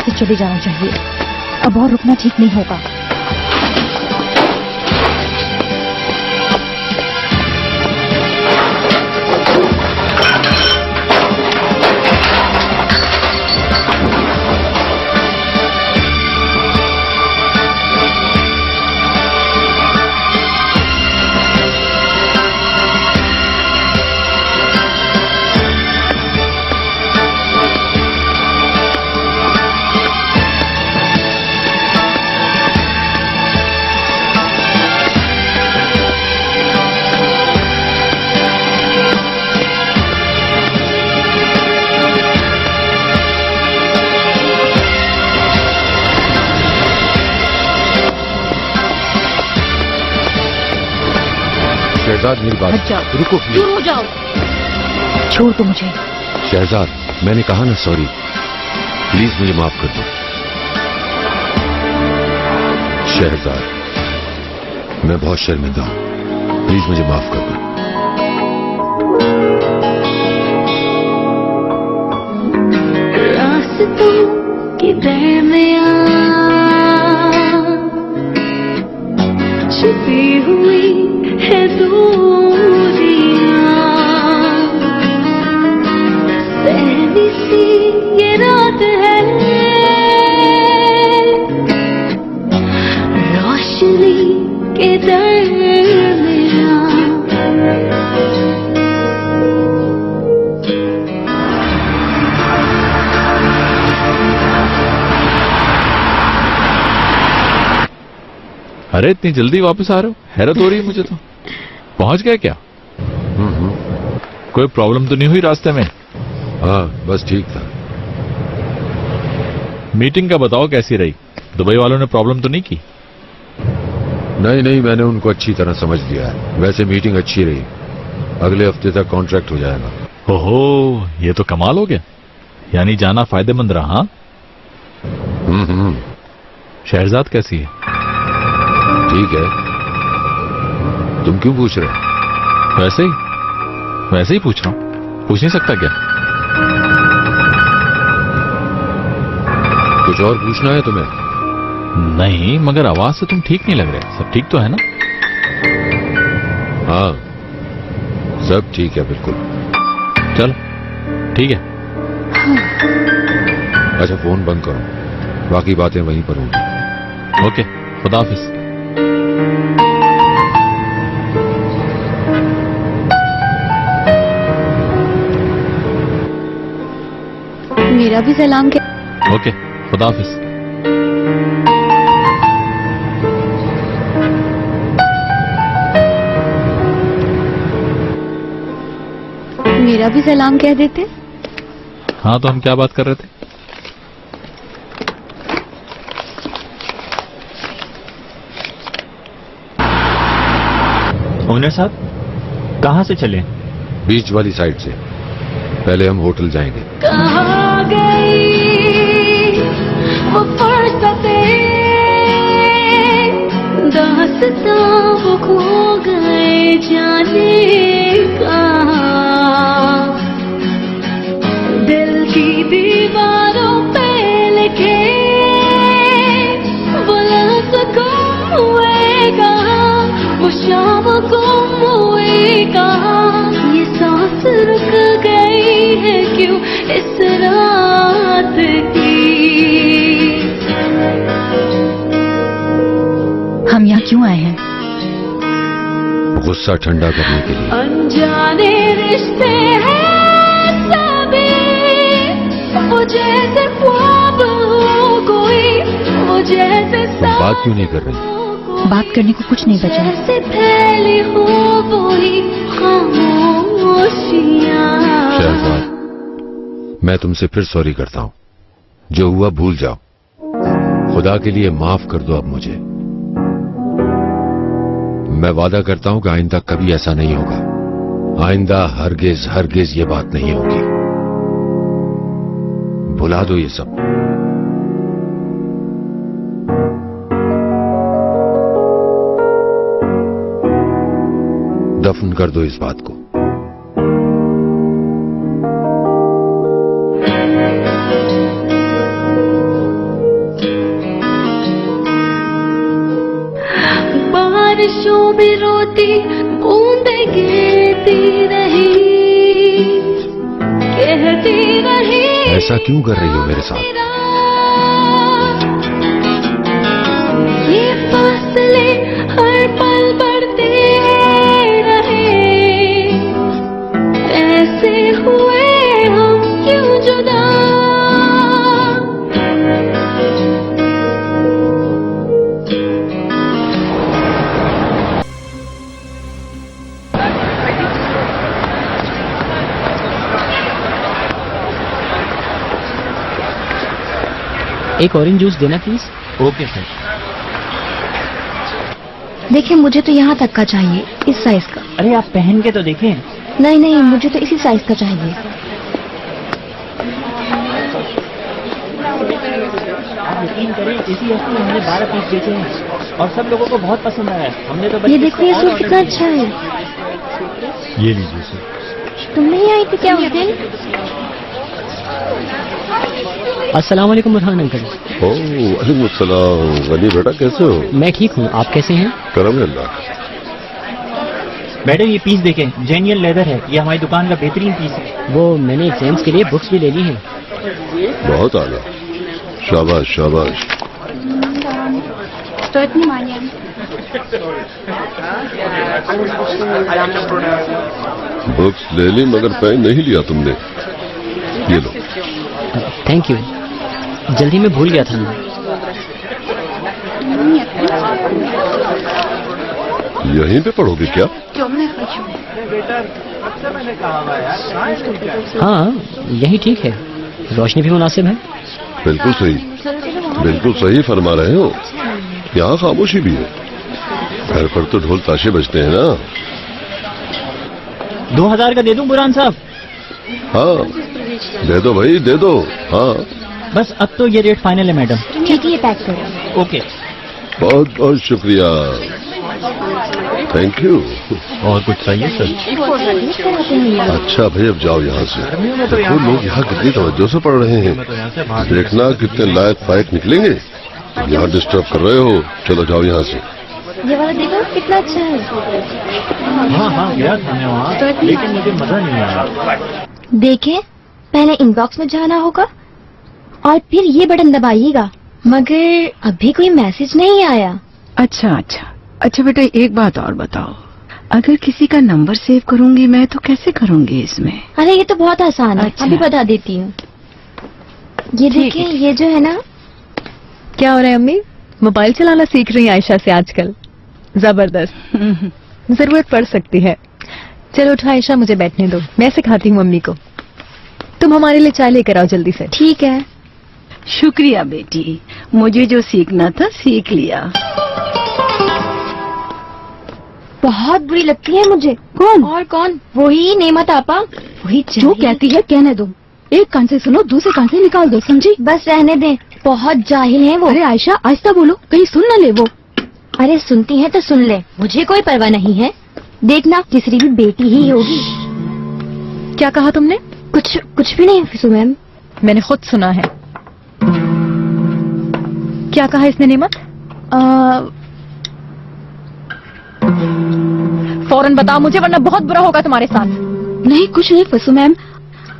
से चले जाना चाहिए। अब और रुकना ठीक नहीं होगा। शहजाद मेरी बात हट जाओ, रुको दूर हो जाओ, छोड़ दो मुझे। शहजाद मैंने कहा ना सॉरी, प्लीज मुझे माफ कर दो। शहजाद मैं बहुत शर्मिंदा हूं, प्लीज मुझे माफ कर दो। रास्तों के दरमियां छिपी हुई है दूरियां, सहमी सी ये रात है, रोशनी के दरमियां। अरे इतनी जल्दी वापस आ रहे हो, हैरत हो रही है मुझे तो। पहुंच गए क्या? कोई प्रॉब्लम तो नहीं हुई रास्ते में? हाँ बस ठीक था। मीटिंग का बताओ कैसी रही? दुबई वालों ने प्रॉब्लम तो नहीं की? नहीं मैंने उनको अच्छी तरह समझ लिया है। वैसे मीटिंग अच्छी रही, अगले हफ्ते तक कॉन्ट्रैक्ट हो जाएगा। ओहो ये तो कमाल हो गया, यानी जाना फायदेमंद रहा। शहजाद कैसी है? ठीक है, तुम क्यों पूछ रहे हो? वैसे ही पूछ रहा हूं, पूछ नहीं सकता क्या? कुछ और पूछना है तुम्हें? नहीं, मगर आवाज से तुम ठीक नहीं लग रहे। सब ठीक तो है ना? हाँ सब ठीक है बिल्कुल। चलो ठीक है। अच्छा फोन बंद करो, बाकी बातें वहीं पर होंगी। ओके, खुदा हाफिज। मेरा भी सलाम कह। ओके, खुदा हाफिज। मेरा भी सलाम कह देते। हाँ तो हम क्या बात कर रहे थे? ओनर साहब कहाँ से चले? बीच वाली साइड से। पहले हम होटल जाएंगे। कहाँ गई वो फुर्सतें, दास्तां वो खो गए जाने कहाँ। दिल की दीवारों पे लिखे वो लफ्ज़ गुम हुए कहाँ, वो शाम गुम हुई कहाँ। ये सांस रुक गई है क्यों इस रात की। हम यहाँ क्यों आए हैं? गुस्सा ठंडा करने के लिए। अनजाने रिश्ते हैं सभी, वो जैसे ख्वाब हो कोई, वो जैसे बात क्यों नहीं कर रही? बात करने को कुछ नहीं बचा। जैसे फैली हो वही खामोशियां। शहजाद मैं तुमसे फिर सॉरी करता हूं, जो हुआ भूल जाओ। खुदा के लिए माफ कर दो अब मुझे। मैं वादा करता हूं कि आइंदा कभी ऐसा नहीं होगा। आइंदा हरगिज हरगिज ये बात नहीं होगी। भुला दो ये सब। दफन कर दो इस बात को। बारिशों भी रोती बूंदे गिरती रही, कहती रही ऐसा क्यों कर रही हो मेरे साथ? ये फासले हर पल बढ़ते रहे, ऐसे हुए हम क्यों जुदा। एक ऑरेंज जूस देना प्लीज। Okay sir. देखिए मुझे तो यहाँ तक का चाहिए, इस साइज का। अरे आप पहन के तो देखें। नहीं नहीं, मुझे तो इसी साइज का चाहिए। आप यकीन करें इसी हफ्ते हमने 12 पीस बेचे हैं और सब लोगों को बहुत पसंद आया है। हमने तो ये देखो ये सूट कितना अच्छा है। ये लीजिए सर। तुम नहीं आई थी क्या उस दिन? अस्सलाम वालेकुम बुरहान अंकल। वालेकुम अस्सलाम। गनी बेटा कैसे हो? मैं ठीक हूँ, आप कैसे हैं? करम है अल्लाह। मैडम ये पीस देखें, जेन्युइन लेदर है, ये हमारी दुकान का बेहतरीन पीस है। वो मैंने एग्जाम्स के लिए बुक्स भी ले ली हैं। बहुत आला, शाबाश शाबाश। तो इतनी मानिए। बुक्स ले ली मगर पेन नहीं लिया तुमने। ये लो। थैंक यू, जल्दी में भूल गया था मैं। यहीं पे पढ़ोगे क्या? हाँ यही ठीक है, रोशनी भी मुनासिब है। बिल्कुल सही, बिल्कुल सही फरमा रहे हो। यहाँ खामोशी भी है, घर पर तो ढोल ताशे बजते हैं ना। 2000 का दे दूं बुरहान साहब? हाँ दे दो भाई दे दो। हाँ बस अब तो ये रेट फाइनल है मैडम। ठीक है, ये पैक करो। ओके। बहुत बहुत शुक्रिया, थैंक यू। और कुछ चाहिए सर? अच्छा भाई अब जाओ यहाँ से। देखो लोग यहाँ कितनी तवज्जो से पढ़ रहे हैं, देखना कितने लायक फायक निकलेंगे। यहाँ डिस्टर्ब कर रहे हो, चलो जाओ यहाँ से। ये वाला देखो कितना अच्छा है। हाँ गया था मैं वहाँ, लेकिन मुझे मजा नहीं आया। देखें, पहले इनबॉक्स में जाना होगा और फिर ये बटन दबाइएगा, मगर अभी कोई मैसेज नहीं आया। अच्छा बेटा, एक बात और बताओ, अगर किसी का नंबर सेव करूंगी मैं तो कैसे करूंगी इसमें? अरे ये तो बहुत आसान है, अच्छा। अभी बता देती हूँ। ये देखें, ये जो है ना। क्या हो रहा है अम्मी? मोबाइल चलाना सीख रही हैं आयशा से आजकल। जबरदस्त, जरूरत पड़ सकती है। चलो उठो आयशा, मुझे बैठने दो, मैं सिखाती हूँ मम्मी को। तुम हमारे लिए चाय लेकर आओ जल्दी से। ठीक है। शुक्रिया बेटी, मुझे जो सीखना था सीख लिया। बहुत बुरी लगती है मुझे। कौन? और कौन? वही नेमत आपा। वही जो कहती है कहने दो, एक कान से सुनो दूसरे कान से निकाल दो, समझी? बस रहने दें, बहुत जाहिल है वो। अरे आयशा आहिस्ता बोलो, कहीं सुन न ले वो। अरे सुनती है तो सुन ले, मुझे कोई परवाह नहीं है। देखना किसी भी बेटी ही होगी। क्या कहा तुमने? कुछ भी नहीं फिसू मैम। मैंने खुद सुना है। क्या कहा इसने नेमत? फौरन बताओ मुझे, वरना बहुत बुरा होगा तुम्हारे साथ। नहीं कुछ नहीं फसू मैम,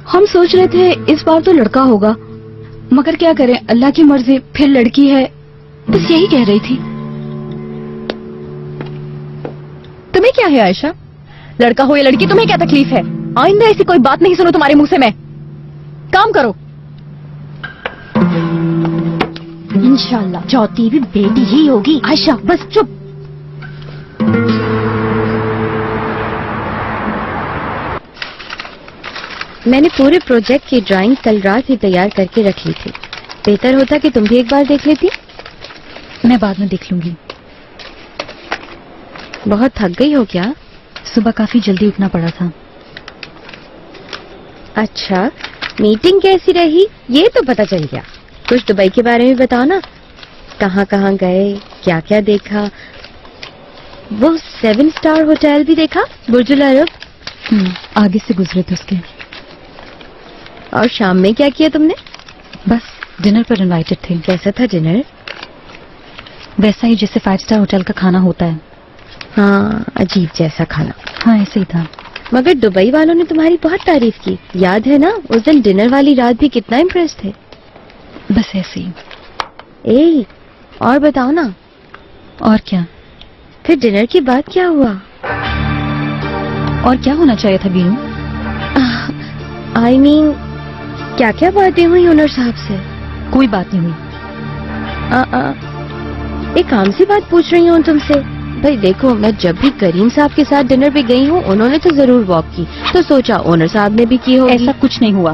हम सोच रहे थे इस बार तो लड़का होगा, मगर क्या करें, अल्लाह की मर्जी, फिर लड़की है, बस यही कह रही थी। तुम्हें क्या है आयशा, लड़का हो या लड़की तुम्हें क्या तकलीफ है? आइंदा ऐसी कोई बात नहीं सुनो तुम्हारे मुंह से मैं। काम करो। इंशाल्लाह चौथी भी बेटी ही होगी। आयशा बस चुप। मैंने पूरे प्रोजेक्ट की ड्राइंग कल रात ही तैयार करके रख ली थी। बेहतर होता कि तुम भी एक बार देख लेती। मैं बाद में देख लूंगी। बहुत थक गई हो क्या? सुबह काफी जल्दी उठना पड़ा था। अच्छा, मीटिंग कैसी रही ये तो पता चल गया। कुछ दुबई के बारे में बताओ ना, कहाँ कहाँ गए, क्या क्या देखा? वो 7 स्टार होटल भी देखा, बुर्जुल अरब? आगे से गुजरे थे उसके। और शाम में क्या किया तुमने? बस डिनर पर इनवाइटेड थे। कैसा था डिनर? वैसा ही जैसे 5 स्टार होटल का खाना होता है। हाँ, अजीब जैसा खाना। हाँ ऐसे ही था। मगर दुबई वालों ने तुम्हारी बहुत तारीफ की, याद है ना? उस दिन डिनर वाली रात भी कितना इम्प्रेस थे। बस ऐसे ही। ए, और बताओ ना। और क्या? फिर डिनर के बाद क्या हुआ? और क्या होना चाहिए था बीनू? आई मीन क्या क्या बातें हुई ओनर साहब से? कोई बात नहीं हुई। एक काम सी बात पूछ रही हूँ तुमसे। भाई देखो, मैं जब भी करीम साहब के साथ डिनर पे गई हूँ, उन्होंने तो जरूर वॉक की, तो सोचा ओनर साहब ने भी की होगी। ऐसा कुछ नहीं हुआ।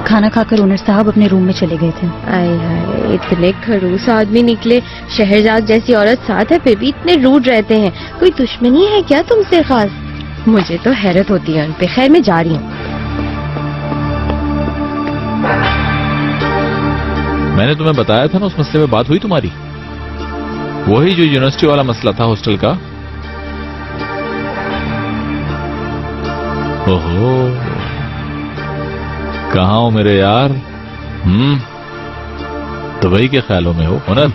खाना खाकर ओनर साहब अपने रूम में चले गए थे। आए हाय, इतने खड़ूस आदमी निकले। शहरजाद जैसी औरत साथ है, फिर भी इतने रूड रहते हैं। कोई दुश्मनी है क्या तुमसे खास? मुझे तो हैरत होती है उन पे। खैर, मैं जा रही हूँ। मैंने तुम्हें बताया था ना, उस मसले में बात हुई तुम्हारी? वही जो यूनिवर्सिटी वाला मसला था हॉस्टल का। ओहो, कहाँ हो मेरे यार? दुबई के ख्यालों में हो ओनर?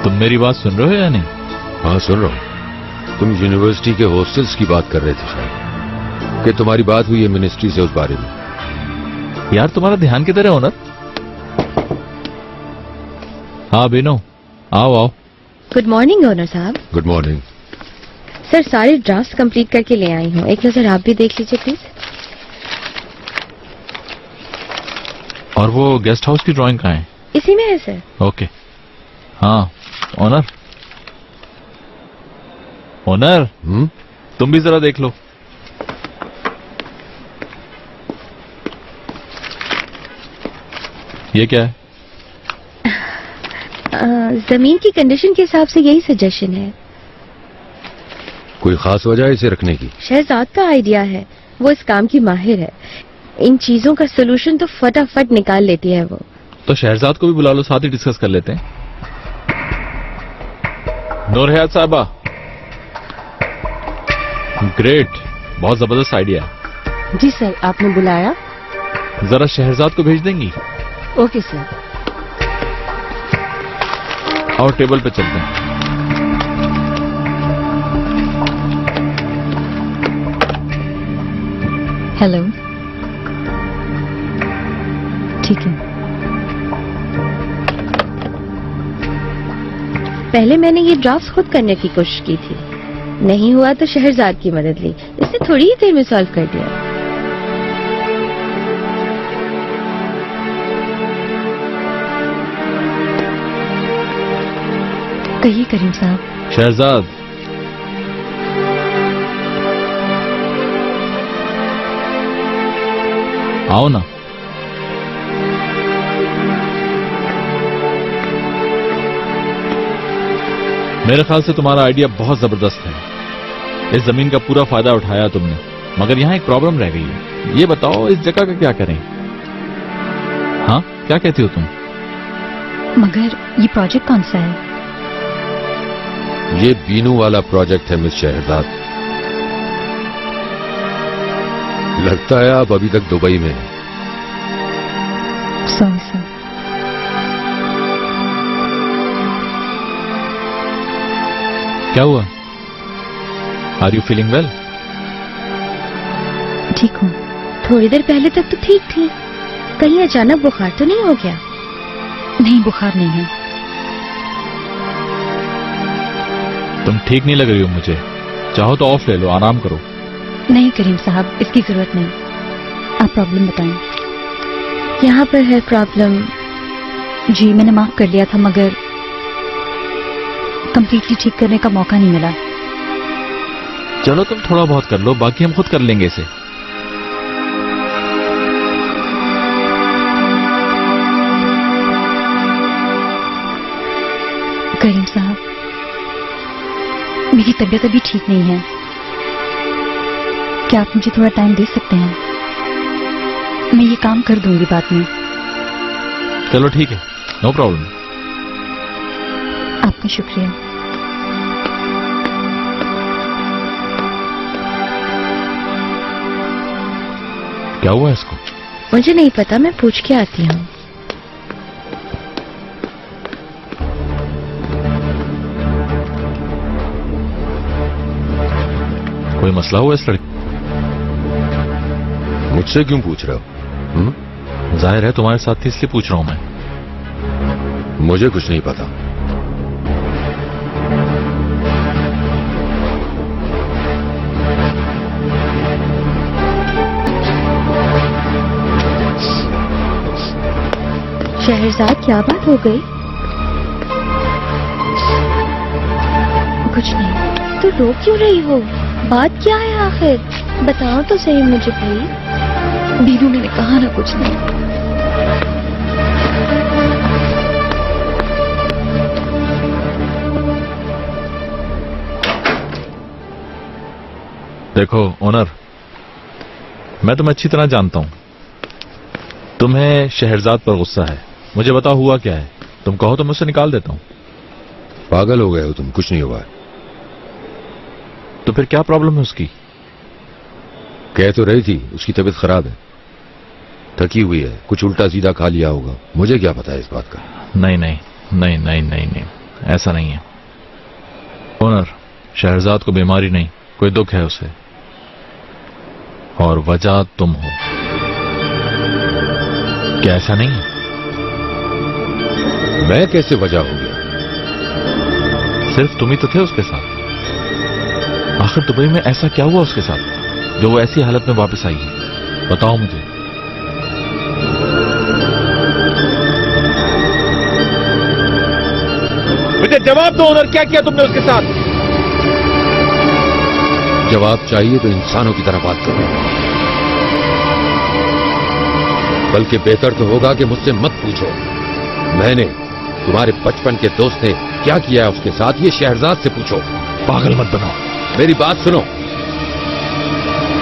तुम मेरी बात सुन रहे हो या नहीं? हाँ सुन रहा हूँ। तुम यूनिवर्सिटी के हॉस्टल्स की बात कर रहे थे शायद, कि तुम्हारी बात हुई है मिनिस्ट्री से उस बारे में। यार तुम्हारा ध्यान किधर है ओनर? हाँ बीनो, आओ आओ। गुड मॉर्निंग ओनर साहब। Good morning. सर, सारे ड्राफ्ट कंप्लीट करके ले आई हूँ, एक नजर आप भी देख लीजिए प्लीज। और वो गेस्ट हाउस की ड्राइंग कहाँ है? इसी में है सर। ओके। हाँ ओनर, ओनर तुम भी जरा देख लो। ये क्या है? जमीन की कंडीशन के हिसाब से यही सजेशन है। कोई खास वजह है इसे रखने की? शहजाद का आइडिया है, वो इस काम की माहिर है। इन चीजों का सोल्यूशन तो फटाफट निकाल लेती है वो। तो शहजाद को भी बुला लो, साथ ही डिस्कस कर लेते हैं। नूरहयात साहबा, ग्रेट, बहुत जबरदस्त आइडिया। जी सर, आपने बुलाया? जरा शहजाद को भेज देंगी? Okay sir. और टेबल पे चलते हैं। हेलो। ठीक है। पहले मैंने ये ड्राफ्ट खुद करने की कोशिश की थी, नहीं हुआ तो शहरजाद की मदद ली, इसने थोड़ी ही देर में सॉल्व कर दिया। कहिए करीम साहब। शहजाद, आओ ना। मेरे ख्याल से तुम्हारा आइडिया बहुत जबरदस्त है। इस जमीन का पूरा फायदा उठाया तुमने, मगर यहाँ एक प्रॉब्लम रह गई है। ये बताओ इस जगह का क्या करें? हाँ, क्या कहती हो तुम? मगर ये प्रोजेक्ट कौन सा है? ये बीनू वाला प्रोजेक्ट है मिस शहजाद। लगता है आप अभी तक दुबई में हैं। Sorry sir. क्या हुआ? Are you feeling well? ठीक हूँ। थोड़ी देर पहले तक तो ठीक थी, कहीं अचानक बुखार तो नहीं हो गया? नहीं, बुखार नहीं है। तुम ठीक नहीं लग रही हो मुझे, चाहो तो ऑफ ले लो, आराम करो। नहीं करीम साहब, इसकी जरूरत नहीं। आप प्रॉब्लम बताएं। यहाँ पर है प्रॉब्लम। जी मैंने माफ कर लिया था, मगर कंप्लीटली ठीक करने का मौका नहीं मिला। चलो तुम थोड़ा बहुत कर लो, बाकी हम खुद कर लेंगे इसे। करीम साहब, मेरी तबीयत अभी ठीक नहीं है, क्या आप मुझे थोड़ा टाइम दे सकते हैं? मैं ये काम कर दूंगी बाद में। चलो ठीक है, नो प्रॉब्लम। आपका शुक्रिया। क्या हुआ इसको? मुझे नहीं पता, मैं पूछ के आती हूँ। कोई मसला हुआ इस लड़की? मुझसे क्यों पूछ रहे हो? जाहिर है तुम्हारे साथ थी इसलिए पूछ रहा हूं मैं। मुझे कुछ नहीं पता। शहरजाद, क्या बात हो गई? कुछ नहीं। तो रो क्यों रही हो? बात क्या है आखिर? बताओ तो सही मुझे भाई। बीनू, मैंने कहा ना कुछ नहीं। देखो ओनर, मैं तुम्हें अच्छी तरह जानता हूं। तुम्हें शहरजाद पर गुस्सा है। मुझे बताओ हुआ क्या है? तुम कहो तो मैं उसे निकाल देता हूं। पागल हो गए हो तुम? कुछ नहीं हुआ है। तो फिर क्या प्रॉब्लम है उसकी? कह तो रही थी उसकी तबीयत खराब है, थकी हुई है, कुछ उल्टा सीधा खा लिया होगा। मुझे क्या पता है इस बात का? नहीं नहीं नहीं नहीं नहीं नहीं, ऐसा नहीं है ओनर। शहरजाद को बीमारी नहीं, कोई दुख है उसे, और वजह तुम हो। क्या ऐसा नहीं है? मैं कैसे वजह हो गया? सिर्फ तुम ही तो थे उसके साथ। आखिर दुबई में ऐसा क्या हुआ उसके साथ जो वो ऐसी हालत में वापस आई है? बताओ मुझे। मुझे जवाब दो ओनर, क्या किया तुमने उसके साथ? जवाब चाहिए तो इंसानों की तरह बात करो। बल्कि बेहतर तो होगा कि मुझसे मत पूछो। मैंने, तुम्हारे बचपन के दोस्त ने क्या किया है उसके साथ, ये शहरजाद से पूछो। पागल मत बनाओ, मेरी बात सुनो।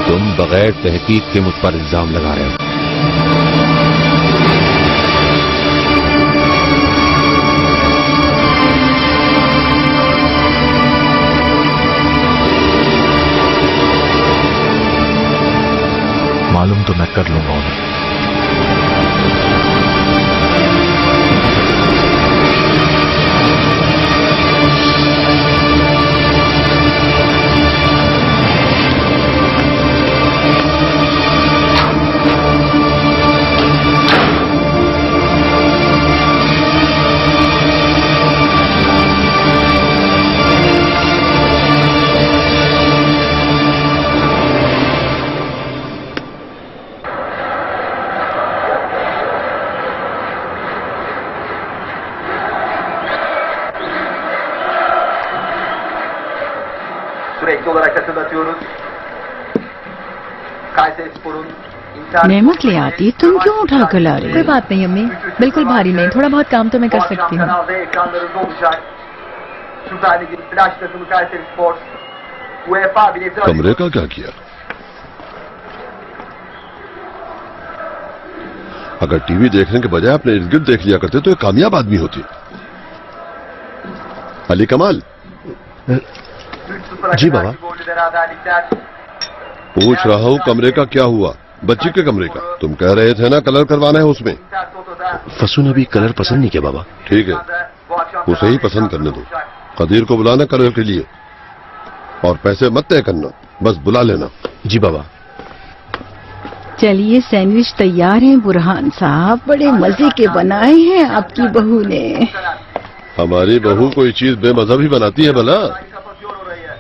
तुम बगैर तहकीक के मुझ पर इल्जाम लगा रहे हो। मालूम तो मैं कर लूंगा उन्हें। Sürekli olarak hatırlatıyoruz. Kayserispor'un नेमत ले आती, तुम क्यों उठा कर ला रही कोई हो? बात नहीं अम्मी, बिल्कुल भारी नहीं, थोड़ा बहुत काम तो मैं कर सकती हूँ। Kanal D ekranlarında olacak. Süper Lig'in flash takımı Kayserispor UEFA bileti कमरे का क्या किया? अगर टीवी देखने के बजाय अपने इर्द गिर्द देख लिया करते तो एक कामयाब आदमी होते। अली कमाल। 3-0'a जी kadar baba। gollü beraberlikler. पूछ रहा हूँ कमरे का क्या हुआ? बच्ची के कमरे का। तुम कह रहे थे ना कलर करवाना है उसमें। Inter Toto'da फसू ने भी कलर पसंद नहीं किया बाबा। ठीक है, bu akşam उसे ही पसंद करने दो। कदीर को बुलाना कलर के लिए, और पैसे मत तय करना, बस बुला लेना। जी बाबा। चलिए, सैंडविच तैयार हैं बुरहान साहब, बड़े मजे के बनाए हैं आपकी बहू ने। हमारी बहू कोई चीज बेमजा भी बनाती है भला? kapatıyor orayı.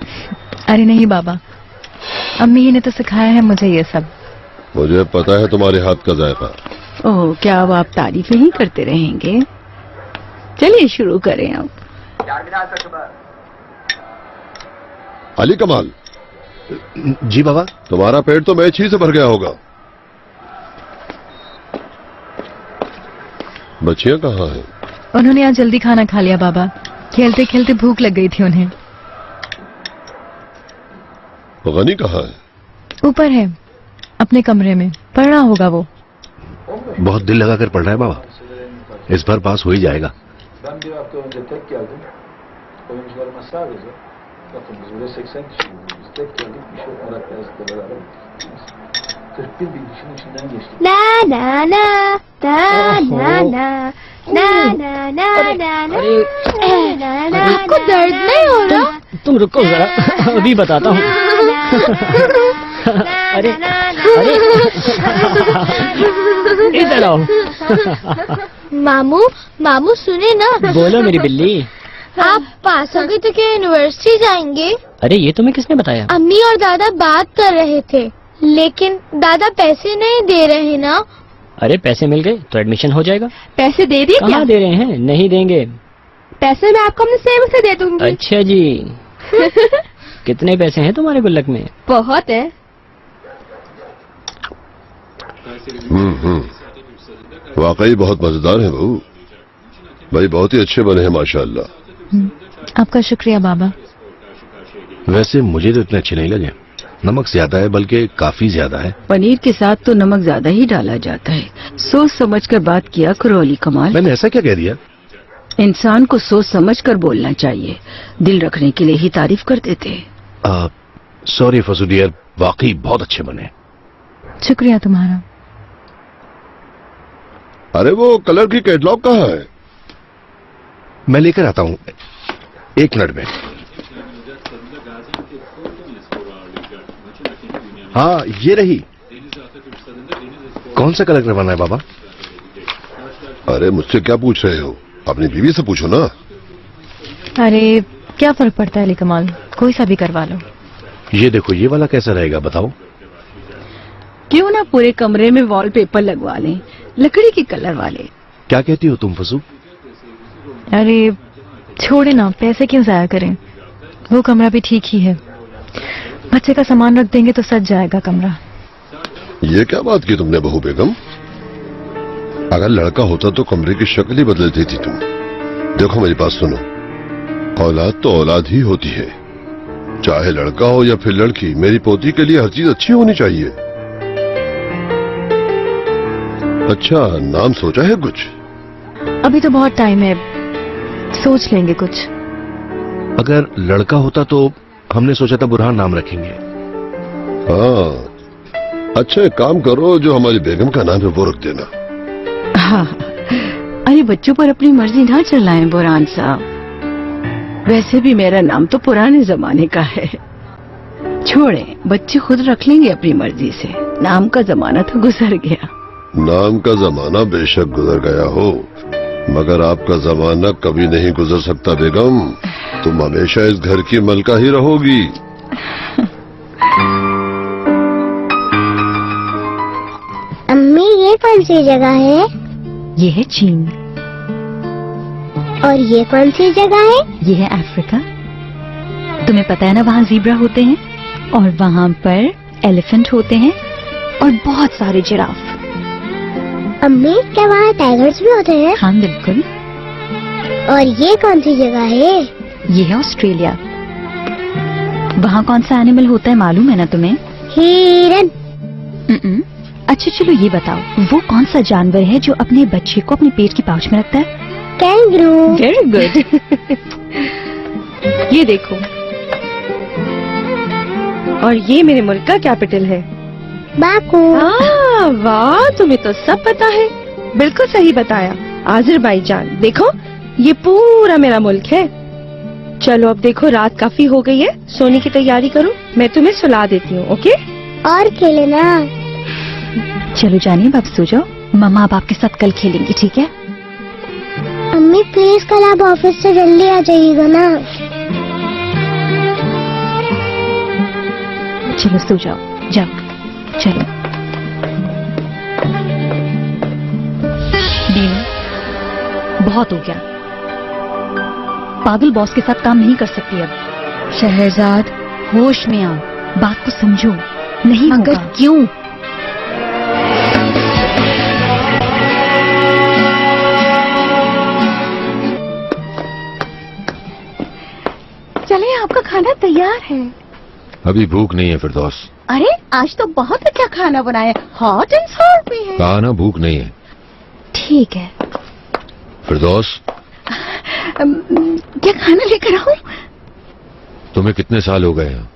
अरे नहीं बाबा, अम्मी ने तो सिखाया है मुझे ये सब। मुझे पता है तुम्हारे हाथ का जायका। ओह, क्या अब आप तारीफें ही करते रहेंगे? चलिए शुरू करें अब। Terminal takımı. अली कमाल, जी बाबा। तुम्हारा पेट तो मैच ही से भर गया होगा। बच्चियां कहाँ हैं? उन्होंने आज जल्दी खाना खा लिया बाबा, खेलते खेलते भूख लग गई थी उन्हें। गनी कहाँ है? ऊपर है अपने कमरे में, पढ़ रहा होगा वो। बहुत दिल लगाकर पढ़ रहा है बाबा, इस बार पास हो ही जाएगा। Ben bir hafta önce tek geldim. Oyuncularıma sadece, bakın biz burada 80 kişiyiz. Biz tek geldik, bir şey Murat Beyazıt'la beraber. 41 bin kişinin içinden geçtik. Na na na na na na na na na na na। आपको दर्द नहीं हो रहा? तुम रुको जरा, अभी बताता हूँ। अरे अरे इधर आओ। मामू मामू सुने ना। बोलो मेरी बिल्ली। आप पास होंगे तो क्या यूनिवर्सिटी जाएंगे? अरे ये तुम्हें किसने बताया? अम्मी और दादा बात कर रहे थे, लेकिन दादा पैसे नहीं दे रहे ना। अरे पैसे मिल गए तो एडमिशन हो जाएगा। पैसे दे दिए क्या? कहाँ दे रहे हैं? नहीं देंगे। पैसे मैं आपको अपने सेव से दे दूंगी। अच्छा जी। कितने पैसे हैं तुम्हारे गुल्लक में? बहुत है। वाकई बहुत मजेदार है बहू। भाई बहुत ही अच्छे बने हैं माशाअल्लाह। आपका शुक्रिया बाबा। वैसे मुझे तो इतने अच्छे नहीं लगे। नमक ज्यादा है, बल्कि काफी ज्यादा है। पनीर के साथ तो नमक ज्यादा ही डाला जाता है। सोच समझ कर बात किया करो अली कमाल। मैंने ऐसा क्या कह दिया? इंसान को सोच समझ कर बोलना चाहिए। दिल रखने के लिए ही तारीफ कर देते। सॉरी फसू डियर, वाकई बहुत अच्छे बने। शुक्रिया तुम्हारा। अरे वो कलर की कैटलॉग कहाँ है? मैं लेकर आता हूँ, 1 मिनट में। हाँ ये रही। कौन सा कलर करवाना है बाबा? अरे मुझसे क्या पूछ रहे हो? अपनी बीवी से पूछो ना। अरे क्या फर्क पड़ता है अली कमाल, कोई सा भी करवा लो। ये देखो, ये वाला कैसा रहेगा बताओ? क्यों ना पूरे कमरे में वॉलपेपर लगवा लें, लकड़ी के कलर वाले। क्या कहती हो तुम फसू? अरे छोड़े ना, पैसे क्यों जाया करें। वो कमरा भी ठीक ही है, बच्चे का सामान रख देंगे तो सज जाएगा कमरा। ये क्या बात की तुमने बहू बेगम? अगर लड़का होता तो कमरे की शक्ल ही बदल देती तुम। देखो मेरी बात सुनो, औलाद तो औलाद ही होती है, चाहे लड़का हो या फिर लड़की। मेरी पोती के लिए हर चीज अच्छी होनी चाहिए। अच्छा, नाम सोचा है कुछ? अभी तो बहुत टाइम है, सोच लेंगे कुछ। अगर लड़का होता तो हमने सोचा था बुरहान नाम रखेंगे। हाँ, अच्छा एक काम करो, जो हमारी बेगम का नाम है वो रख देना। हाँ, अरे बच्चों पर अपनी मर्जी ना चलाएं बुरहान साहब। वैसे भी मेरा नाम तो पुराने जमाने का है। छोड़ें, बच्चे खुद रख लेंगे अपनी मर्जी से। नाम का जमाना तो गुजर गया। नाम का जमाना बेशक गुजर गया हो, मगर आपका जमाना कभी नहीं गुजर सकता बेगम। तुम हमेशा इस घर की मलका ही रहोगी। अम्मी ये कौन सी जगह है? ये है चीन। और ये कौन सी जगह है? ये है अफ्रीका। तुम्हें पता है ना, वहाँ ज़ीब्रा होते हैं और वहाँ पर एलिफेंट होते हैं और बहुत सारे जिराफ। अम्मी क्या वहाँ टाइगर्स भी होते हैं? हाँ बिल्कुल। और ये कौन सी जगह है? ये है ऑस्ट्रेलिया। वहाँ कौन सा एनिमल होता है मालूम है ना तुम्हें? हिरन। अच्छा चलो ये बताओ, वो कौन सा जानवर है जो अपने बच्चे को अपने पेट की पाउच में रखता है? कैंगरू। Very good. ये देखो, और ये मेरे मुल्क का कैपिटल है, बाकू। वाह, तुम्हें तो सब पता है। बिल्कुल सही बताया, आज़रबाईजान। देखो ये पूरा मेरा मुल्क है। चलो अब देखो, रात काफी हो गई है, सोने की तैयारी करो। मैं तुम्हें सुला देती हूँ, ओके? और खेले ना। चलो जानिए, अब सो जाओ। मम्मा अब आपके साथ कल खेलेंगी, ठीक है? अम्मी प्लीज कल आप ऑफिस से जल्दी आ जाइएगा ना। चलो सो जाओ, जाओ चलो। दीनू बहुत हो गया, पागल बॉस के साथ काम नहीं कर सकती अब। शहरजाद होश में आओ, बात को समझो। नहीं मगर होगा। क्यों? चले, आपका खाना तैयार है। अभी भूख नहीं है फिरदौस। अरे आज तो बहुत अच्छा खाना बनाया, हॉट एंड सॉल्ट भी है। कहा ना भूख नहीं है। ठीक है। फिरदौस, क्या खाना लेकर आऊं? तुम्हें कितने साल हो गए हैं?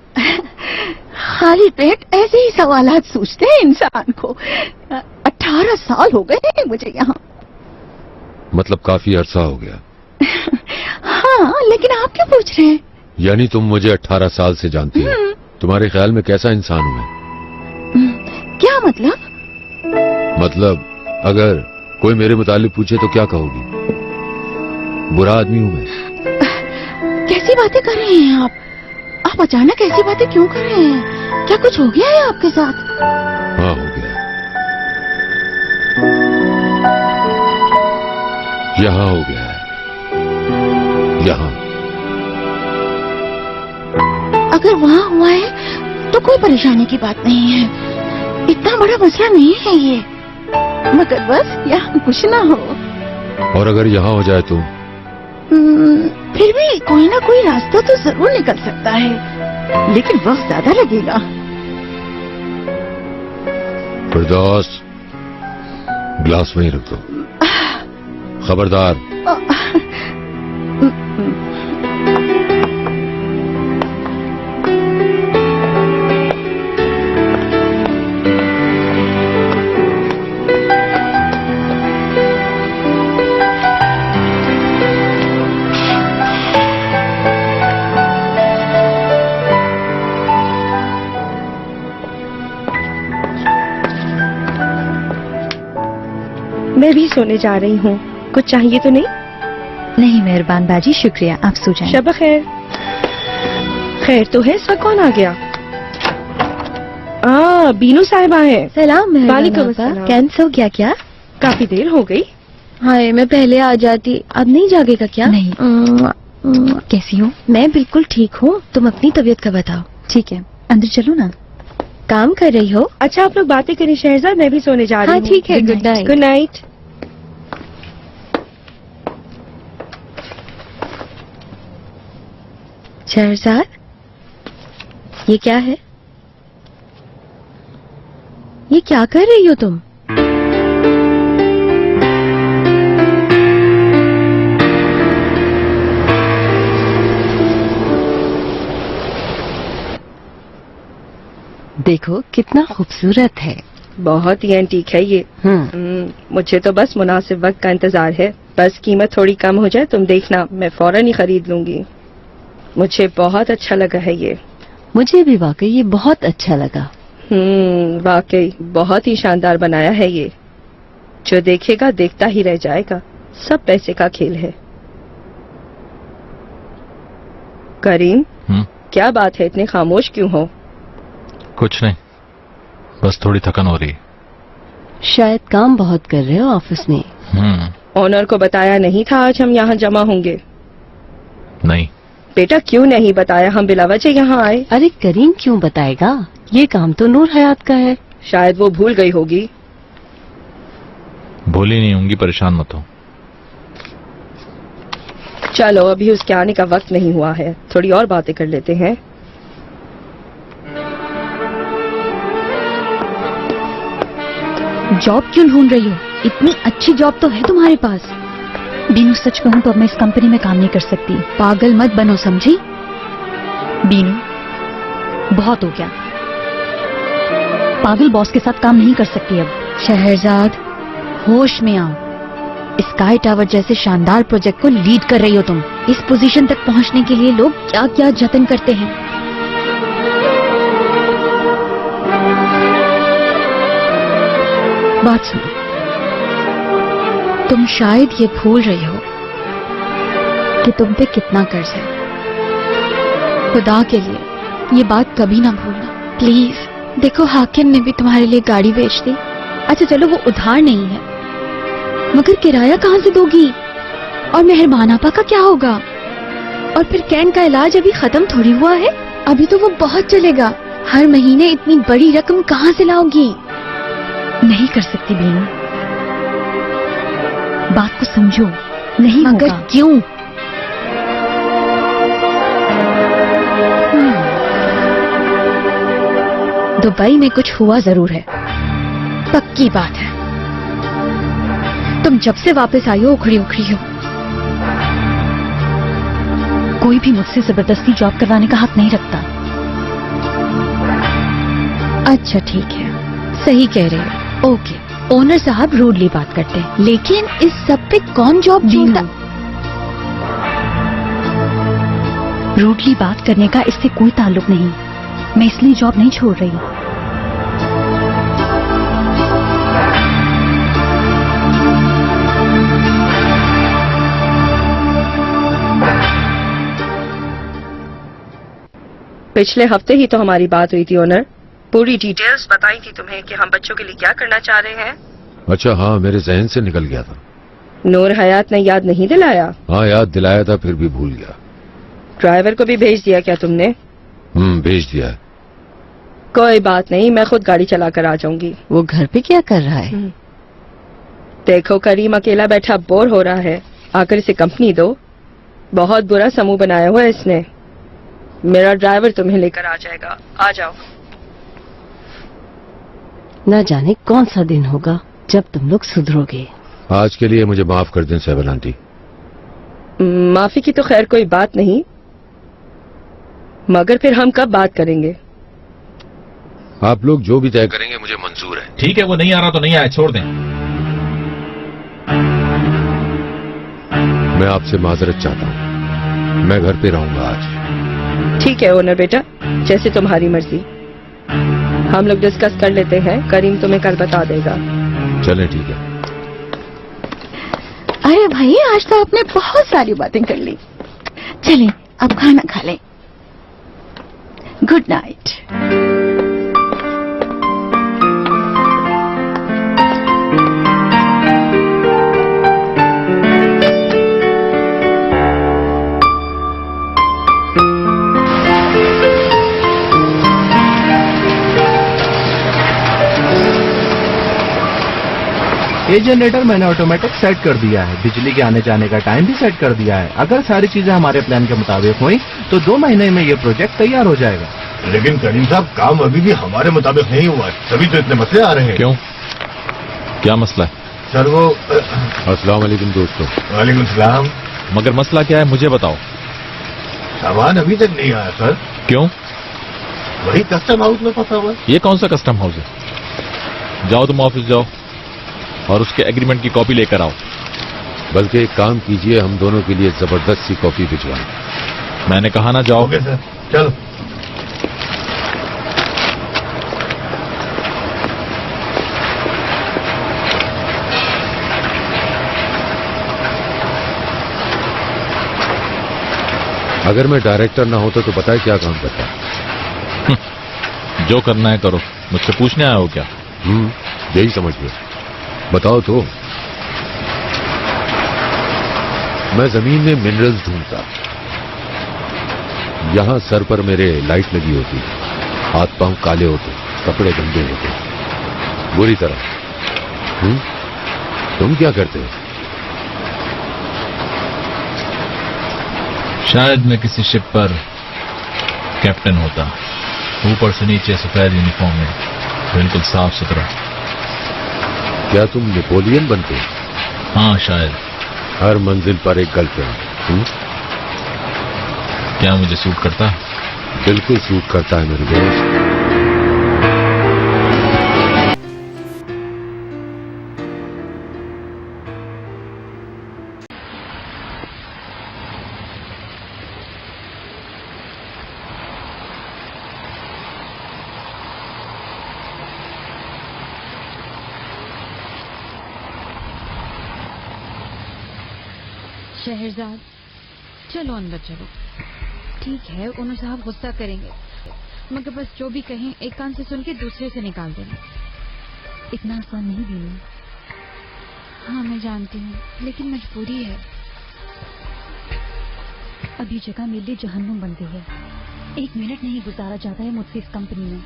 खाली पेट ऐसे ही सवालात सूझते हैं इंसान को। 18 साल हो गए हैं मुझे यहाँ। मतलब काफी अरसा हो गया। हाँ, लेकिन आप क्या पूछ रहे हैं? यानी तुम मुझे 18 साल से जानती हो? तुम्हारे ख्याल में कैसा इंसान हूं मैं? क्या मतलब? मतलब अगर कोई मेरे मुतालिक पूछे तो क्या कहोगी? बुरा आदमी हूं मैं? कैसी बातें कर रहे हैं आप अचानक ऐसी बातें क्यों कर रहे हैं? क्या कुछ हो गया है आपके साथ? हाँ, हो गया। यहाँ हो गया है, यहाँ। अगर वहाँ हुआ है तो कोई परेशानी की बात नहीं है, इतना बड़ा मसला नहीं है ये, मगर बस यहाँ कुछ ना हो। और अगर यहाँ हो जाए तो? फिर भी कोई ना कोई रास्ता तो जरूर निकल सकता है, लेकिन वक्त ज्यादा लगेगा। फिरदौस, ग्लास वहीं रख दो, खबरदार। मैं भी सोने जा रही हूँ, कुछ चाहिए तो नहीं? नहीं मेहरबान बाजी, शुक्रिया, आप सो जाएं। शब खैर। खैर तो है, इसका कौन आ गया? बीनू साहिबा है। सलाम वालेकुम अस्सलाम। कैंसिल हो गया क्या? काफी देर हो गई। हाय, मैं पहले आ जाती, अब नहीं जागेगा क्या? नहीं। कैसी हो? मैं बिल्कुल ठीक हूँ, तुम अपनी तबीयत का बताओ। ठीक है, अंदर चलो ना। काम कर रही हो? अच्छा आप लोग बातें करें शहजाद, मैं भी सोने जा रही हूँ। हाँ ठीक है, good night. Good night. Shahzad, ये क्या है? ये क्या कर रही हो तुम? देखो कितना खूबसूरत है। बहुत ही एंटीक है ये। मुझे तो बस मुनासिब वक्त का इंतजार है, बस कीमत थोड़ी कम हो जाए, तुम देखना मैं फौरन ही खरीद लूंगी। मुझे बहुत अच्छा लगा है ये। मुझे भी वाकई ये बहुत अच्छा लगा। वाकई बहुत ही शानदार बनाया है ये, जो देखेगा देखता ही रह जाएगा। सब पैसे का खेल है। करीम, क्या बात है, इतने खामोश क्यों हो? कुछ नहीं, बस थोड़ी थकन हो रही है। शायद काम बहुत कर रहे हो ऑफिस में। ऑनर को बताया नहीं था आज हम यहाँ जमा होंगे? नहीं। बेटा क्यों नहीं बताया, हम बिलावजह यहाँ आए। अरे करीम क्यों बताएगा, ये काम तो नूर हयात का है। शायद वो भूल गई होगी। भूली नहीं होंगी, परेशान मत हो। चलो अभी उसके आने का वक्त नहीं हुआ है, थोड़ी और बातें कर लेते हैं। जॉब क्यों ढूंढ रही हो? इतनी अच्छी जॉब तो है तुम्हारे पास। बीनू सच कहूं तो अब मैं इस कंपनी में काम नहीं कर सकती। पागल मत बनो, समझी? बीनू बहुत हो गया, पागल बॉस के साथ काम नहीं कर सकती अब। शहरजाद, होश में आओ। स्काई टावर जैसे शानदार प्रोजेक्ट को लीड कर रही हो तुम। इस पोजीशन तक पहुंचने के लिए लोग क्या क्या जतन करते हैं। बात सुनो, तुम शायद ये भूल रही हो कि तुम पे कितना कर्ज है। खुदा के लिए ये बात कभी ना भूलना प्लीज। देखो हाकिम ने भी तुम्हारे लिए गाड़ी बेच दी। अच्छा चलो वो उधार नहीं है, मगर किराया कहाँ से दोगी? और मेहरबान आपा का क्या होगा? और फिर कैन का इलाज अभी खत्म थोड़ी हुआ है, अभी तो वो बहुत चलेगा। हर महीने इतनी बड़ी रकम कहाँ से लाओगी? नहीं कर सकती बीनू, बात को समझो। नहीं मगर होगा। क्यों? दुबई में कुछ हुआ जरूर है, पक्की बात है। तुम जब से वापस आई हो उखड़ी उखड़ी हो। कोई भी मुझसे जबरदस्ती जॉब करवाने का हक नहीं रखता। अच्छा ठीक है, सही कह रहे हो। ओके, ओनर साहब रूडली बात करते हैं, लेकिन इस सब पे कौन जॉब छोड़ता? रूडली बात करने का इससे कोई ताल्लुक नहीं। मैं इसलिए जॉब नहीं छोड़ रही। पिछले हफ्ते ही तो हमारी बात हुई थी ओनर। पूरी डिटेल्स बताई थी तुम्हें कि हम बच्चों के लिए क्या करना चाह रहे हैं। अच्छा हाँ, मेरे जहन से निकल गया था। नूर हयात ने याद नहीं दिलाया? हाँ याद दिलाया था, फिर भी भूल गया। ड्राइवर को भी भेज दिया क्या तुमने? भेज दिया है। कोई बात नहीं, मैं खुद गाड़ी चला कर आ जाऊंगी। वो घर पे क्या कर रहा है? देखो करीम अकेला बैठा बोर हो रहा है, आकर इसे कंपनी दो। बहुत बुरा समूह बनाया हुआ है इसने। मेरा ड्राइवर तुम्हें लेकर आ जाएगा, आ जाओ। न जाने कौन सा दिन होगा जब तुम लोग सुधरोगे। आज के लिए मुझे माफ कर दें सहबल आंटी। माफी की तो खैर कोई बात नहीं, मगर फिर हम कब बात करेंगे? आप लोग जो भी तय करेंगे मुझे मंजूर है। ठीक है, वो नहीं आ रहा तो नहीं आया, छोड़ दें। मैं आपसे माजरत चाहता हूँ, मैं घर पे रहूंगा आज। ठीक है ओनर बेटा, जैसे तुम्हारी मर्जी। हम लोग डिस्कस कर लेते हैं, करीम तुम्हें कल बता देगा। चलें ठीक है। अरे भाई आज तो आपने बहुत सारी बातें कर ली। चलें अब खाना खा लें। Good night. ये जनरेटर मैंने ऑटोमेटिक सेट कर दिया है। बिजली के आने जाने का टाइम भी सेट कर दिया है। अगर सारी चीजें हमारे प्लान के मुताबिक हुई तो 2 महीने में ये प्रोजेक्ट तैयार हो जाएगा। लेकिन करीम साहब, काम अभी भी हमारे मुताबिक नहीं हुआ है, तभी तो इतने मसले आ रहे हैं। क्यों, क्या मसला है? सर वो अस्सलाम वालेकुम दोस्तों। वालेकुम सलाम। मगर मसला क्या है मुझे बताओ। सामान अभी तक नहीं आया सर। क्यों? वही कस्टम हाउस में फंसा हुआ है। ये कौन सा कस्टम हाउस है? जाओ तुम ऑफिस जाओ और उसके एग्रीमेंट की कॉपी लेकर आओ। बल्कि एक काम कीजिए, हम दोनों के लिए जबरदस्त सी कॉफी भिजवाएं। मैंने कहा ना जाओ। ओके सर, चलो। अगर मैं डायरेक्टर ना होता तो पता है क्या काम करता? जो करना है करो, मुझसे पूछने आया हो क्या? यही समझ लो। बताओ तो। मैं जमीन में मिनरल्स ढूंढता, यहां सर पर मेरे लाइट लगी होती, हाथ पांव काले होते, कपड़े गंदे होते, बुरी तरह। तुम क्या करते हो? शायद मैं किसी शिप पर कैप्टन होता, ऊपर से नीचे सफेद यूनिफॉर्म में, बिल्कुल साफ सुथरा। क्या तुम नेपोलियन बनते? हाँ शायद। हर मंजिल पर एक गर्लफ्रेंड। क्या मुझे सूट करता? बिल्कुल सूट करता है मेरे दोस्त। शहरजाद, चलो अंदर चलो। ठीक है, ओनर साहब गुस्सा करेंगे, मगर बस जो भी कहें एक कान से सुन के दूसरे से निकाल देना। इतना आसान नहीं बीनू। हाँ मैं जानती हूँ, लेकिन मजबूरी है। अभी जगह मेरे लिए जहन्नुम बन गई है। 1 मिनट नहीं गुजारा जाता है मुझसे इस कंपनी में।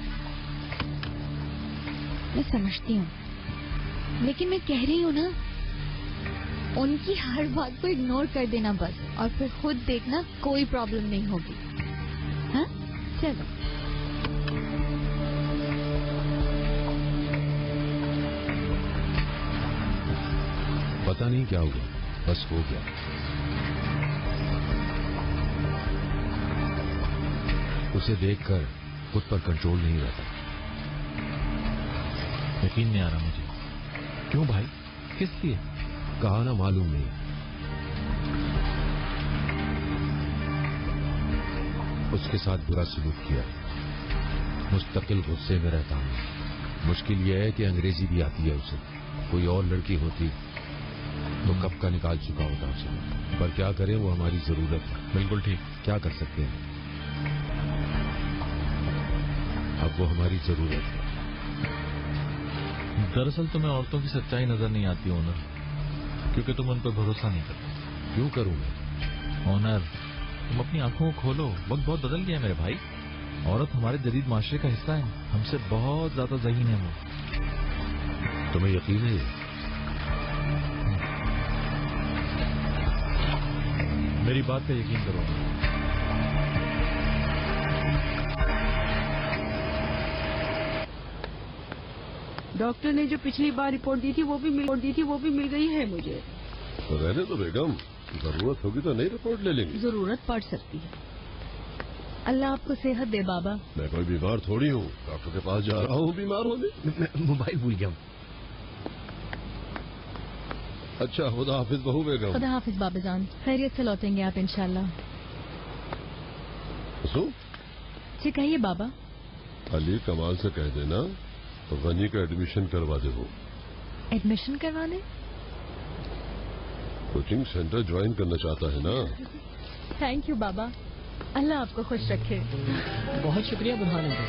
मैं समझती हूँ, लेकिन मैं कह रही हूँ ना, उनकी हर बात को इग्नोर कर देना बस, और फिर खुद देखना कोई प्रॉब्लम नहीं होगी। हाँ चलो। पता नहीं क्या हुआ, बस हो गया। उसे देखकर खुद पर कंट्रोल नहीं रहता। यकीन नहीं आ रहा मुझे। क्यों भाई, किस लिए? कहा ना मालूम नहीं। उसके साथ बुरा सलूक किया, मुस्तकिल गुस्से में रहता हूँ। मुश्किल यह है कि अंग्रेजी भी आती है उसे। कोई और लड़की होती तो कब का निकाल चुका होता उसे, पर क्या करें, वो हमारी जरूरत है। बिल्कुल ठीक। क्या कर सकते हैं, अब वो हमारी जरूरत है। दरअसल तुम्हें औरतों की सच्चाई नजर नहीं आती ओनर, क्योंकि तुम उन पर भरोसा नहीं करते। क्यों करूं मैं? ओनर, तुम अपनी आंखों को खोलो, वक्त बहुत बदल गया है मेरे भाई। औरत हमारे जदीद माशरे का हिस्सा है, हमसे बहुत ज्यादा ज़हीन है वो। तुम्हें यकीन है? मेरी बात का यकीन करो। डॉक्टर ने जो पिछली बार रिपोर्ट दी थी वो भी मिल गई है मुझे। तो रहने दो बेगम, जरूरत होगी तो नई रिपोर्ट ले लेंगे। जरूरत पड़ सकती है। अल्लाह आपको सेहत दे बाबा। मैं कोई बीमार थोड़ी हूँ, डॉक्टर के पास जा रहा हूँ बीमार होने। मैं मोबाइल भूल गया हूँ। अच्छा, खुदा हाफिज बहू बेगम। खुदा हाफिज बाबा जान, खैरियत से लौटेंगे आप इंशाल्लाह। जी कहिए बाबा। अली कमाल से कह देना तो गनी का एडमिशन करवा दे। वो एडमिशन करवाने? कोचिंग सेंटर ज्वाइन करना चाहता है ना। थैंक यू बाबा, अल्लाह आपको खुश रखे। बहुत शुक्रिया बुरहान अंकल।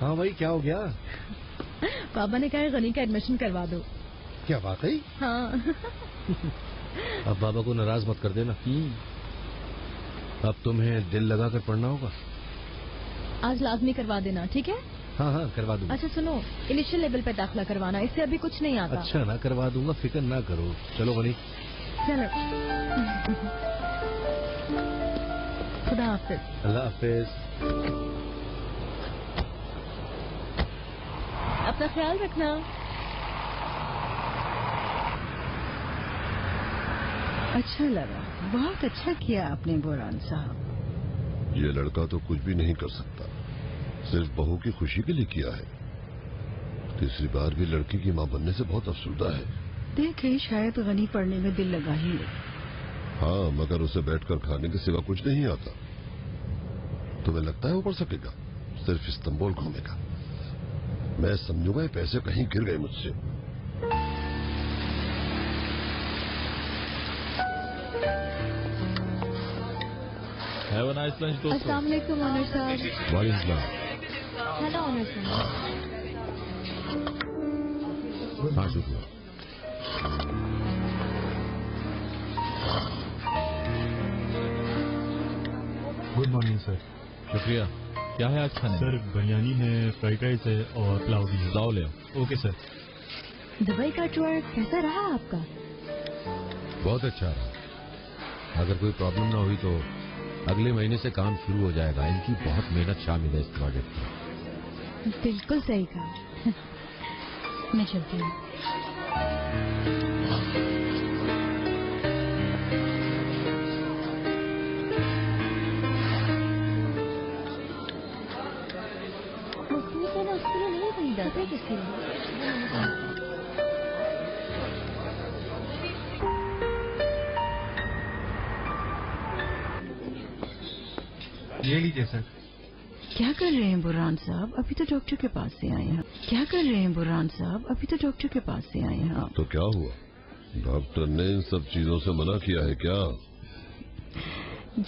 हाँ भाई, क्या हो गया? बाबा ने कहा गनी का एडमिशन करवा दो। क्या बात है? हाँ। अब बाबा को नाराज मत कर देना। अब तुम्हें दिल लगाकर पढ़ना होगा। आज लाजमी करवा देना, ठीक है? हाँ हाँ, करवा दूंगा। अच्छा सुनो, इनिशियल लेवल पे दाखिला करवाना, इससे अभी कुछ नहीं आता। अच्छा ना, करवा दूंगा, फिक्र ना करो। चलो गनी। चलो। खुदा हाफिज। अल्लाह हाफिज। अपना ख्याल रखना। अच्छा लगा, बहुत अच्छा किया आपने बुरहान साहब। ये लड़का तो कुछ भी नहीं कर सकता, सिर्फ बहू की खुशी के लिए किया है। तीसरी बार भी लड़की की मां बनने से बहुत अफसुर्दा है। देखे, शायद गनी पढ़ने में दिल लगा ही ले। हाँ, मगर उसे बैठकर खाने के सिवा कुछ नहीं आता। तुम्हें लगता है वो पढ़ सकेगा? सिर्फ इस्तांबुल घूमेगा। मैं समझूंगा ये पैसे कहीं गिर गए मुझसे। हैव अ नाइस लंच दोस्तों। अस्सलाम वालेकुम ओनर साहब। वालेकुम सलाम। हेलो ओनर साहब। हाँ शुक्रिया। Good morning sir. शुक्रिया। क्या है आज खाने? सर बिरयानी है, फ्राइड राइस है और पुलाव भी है। पुलाव ले आओ। Okay sir. दुबई का टूर कैसा रहा आपका? बहुत अच्छा रहा। अगर कोई प्रॉब्लम ना हुई तो अगले महीने से काम शुरू हो जाएगा। इनकी बहुत मेहनत शामिल है इस प्रोजेक्ट में। बिल्कुल सही कहा। मैं चलती हूँ। नहीं जाते किसी ये लीजिए सर। क्या कर रहे हैं बुरहान साहब? अभी तो डॉक्टर के पास से आए हैं। क्या कर रहे हैं बुरहान साहब? अभी तो डॉक्टर के पास से आए हैं। तो क्या हुआ? डॉक्टर ने इन सब चीजों से मना किया है क्या?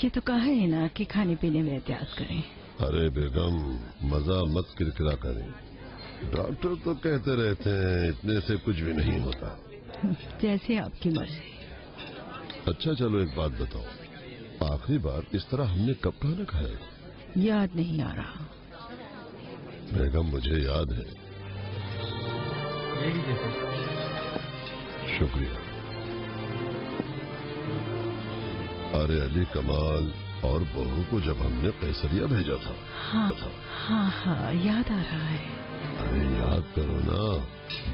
ये तो कहा है ना कि खाने पीने में एहतियात करें। अरे बेगम, मजा मत किरकिरा करें। डॉक्टर तो कहते रहते हैं इतने से कुछ भी नहीं होता। जैसे आपकी मर्जी। अच्छा चलो एक बात बताओ, आखिरी बार इस तरह हमने कब खाना खाया? याद नहीं आ रहा। बेगम मुझे याद है। शुक्रिया। अरे अली कमाल और बहू को जब हमने कैसरिया भेजा था। हाँ हाँ हाँ, याद आ रहा है। अरे याद करो ना,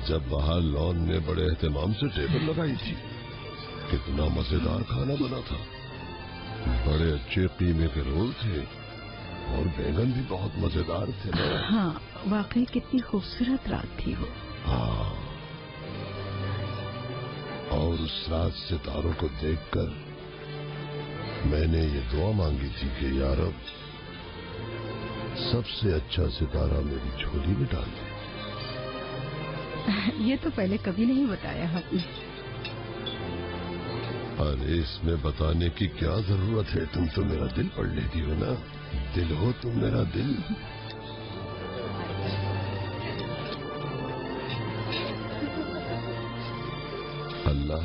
जब बाहर लॉन में बड़े एहतमाम से टेबल लगाई थी। कितना मजेदार खाना बना था। बड़े अच्छे कीमे के रोल थे और बैंगन भी बहुत मजेदार थे ना। हाँ, वाकई कितनी खूबसूरत रात थी वो। हाँ, और उस रात सितारों को देखकर मैंने ये दुआ मांगी थी कि या रब सबसे अच्छा सितारा मेरी झोली में डाल दे। ये तो पहले कभी नहीं बताया आपने। अरे इसमें बताने की क्या जरूरत है, तुम तो मेरा दिल पढ़ लेती हो ना। दिल हो तुम मेरा दिल। अल्लाह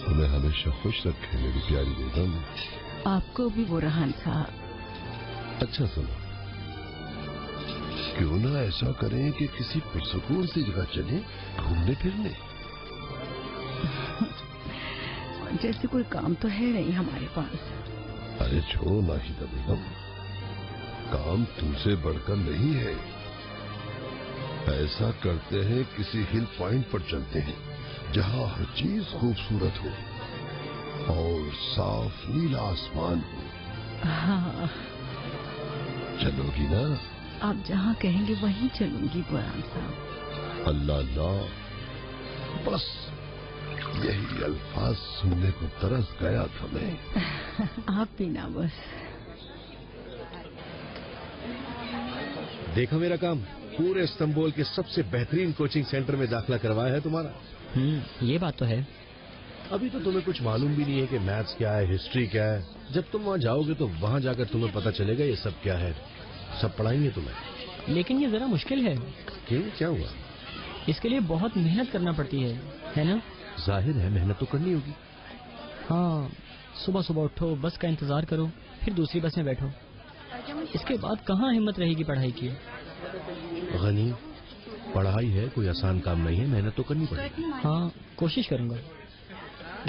तुम्हें हमेशा खुश रखे मेरी प्यारी बेगम। आपको भी बुरहान साहब। अच्छा सुनो, क्यों ना ऐसा करें कि किसी पुरसकून सी जगह चले घूमने फिरने। जैसे कोई काम तो है नहीं हमारे पास। अरे छोड़ो नाहिदा बेगम, काम तुमसे बढ़कर नहीं है। ऐसा करते हैं किसी हिल पॉइंट पर चलते हैं जहां हर चीज खूबसूरत हो और साफ नीला आसमान हो। हाँ। चलोगी ना? आप जहाँ कहेंगे वहीं चलूंगी बुरहान साहब। अल्लाह अल्लाह, बस यही अल्फाज सुनने को तरस गया था मैं। आप भी ना बस। देखो मेरा काम, पूरे इस्तांबुल के सबसे बेहतरीन कोचिंग सेंटर में दाखिला करवाया है तुम्हारा। ये बात तो है। अभी तो तुम्हें कुछ मालूम भी नहीं है कि मैथ्स क्या है, हिस्ट्री क्या है। जब तुम वहाँ जाओगे तो वहाँ जाकर तुम्हें पता चलेगा ये सब क्या है। सब पढ़ाएंगे तुम्हें। लेकिन ये जरा मुश्किल है। क्यों, क्या हुआ? इसके लिए बहुत मेहनत करना पड़ती है ना? जाहिर है मेहनत तो करनी होगी। हाँ, सुबह सुबह उठो, बस का इंतजार करो, फिर दूसरी बस में बैठो। इसके बाद कहाँ हिम्मत रहेगी पढ़ाई की। गनी, पढ़ाई है कोई आसान काम नहीं है, मेहनत तो करनी पड़ेगी। हाँ, कोशिश करूंगा।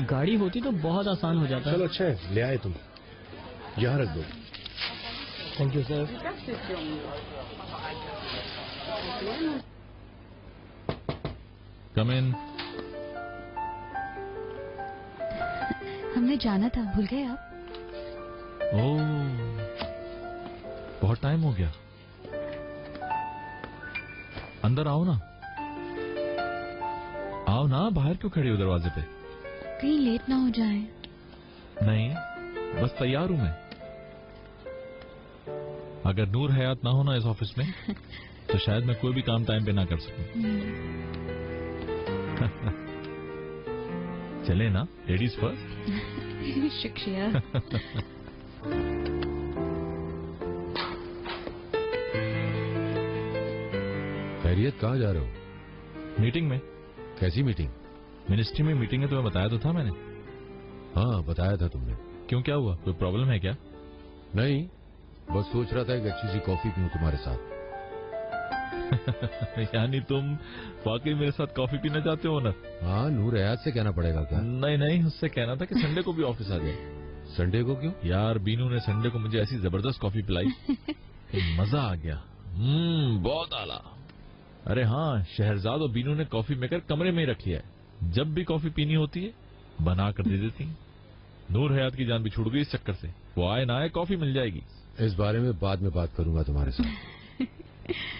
गाड़ी होती तो बहुत आसान हो जाता। चलो अच्छा है, ले आए तुम, यहाँ रख दो। Thank you sir. Come in. हमने जाना था, भूल गए आप? ओह, बहुत टाइम हो गया। अंदर आओ ना। आओ ना, बाहर क्यों खड़ी हो दरवाजे पे? कहीं लेट ना हो जाए। नहीं, बस तैयार हूं मैं। अगर नूर हयात ना हो ना इस ऑफिस में तो शायद मैं कोई भी काम टाइम पे ना कर सकूं। चले ना, लेडीज फर्स्ट। शुक्रिया। खैरियत, कहाँ जा रहे हो? मीटिंग में। कैसी मीटिंग? मिनिस्ट्री में मीटिंग है, तुम्हें बताया तो था मैंने। हाँ, बताया था तुमने। क्यों, क्या हुआ? कोई प्रॉब्लम है क्या? नहीं, बस सोच रहा था कि अच्छी सी कॉफी पीऊं तुम्हारे साथ। यानी तुम वाकई मेरे साथ कॉफी पीना चाहते हो ना? हाँ, नूर हयात से कहना पड़ेगा क्या? नहीं नहीं, उससे कहना था कि संडे को भी ऑफिस आ जाए। संडे को क्यों? यार बीनू ने संडे को मुझे ऐसी जबरदस्त कॉफी पिलाई कि मजा आ गया। बहुत आला। अरे हाँ, शहरजाद और बीनू ने कॉफी मेकर कमरे में ही रख लिया है। जब भी कॉफी पीनी होती है बना कर दे देती है। नूर हयात की जान भी छूट गई इस चक्कर से। वो आए ना आए, कॉफी मिल जाएगी। इस बारे में बाद में बात करूंगा तुम्हारे साथ।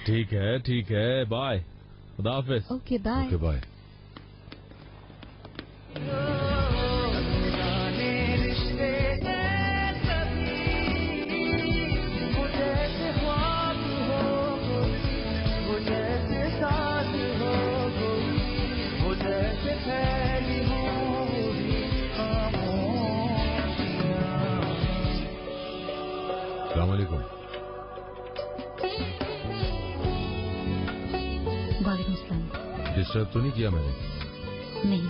ठीक है ठीक है, बाय, खुदा हाफिज। Okay bye. Okay bye. अस्सलामुअलैकुम। वालेकुम सलाम। डिस्टर्ब तो नहीं किया मैंने? नहीं।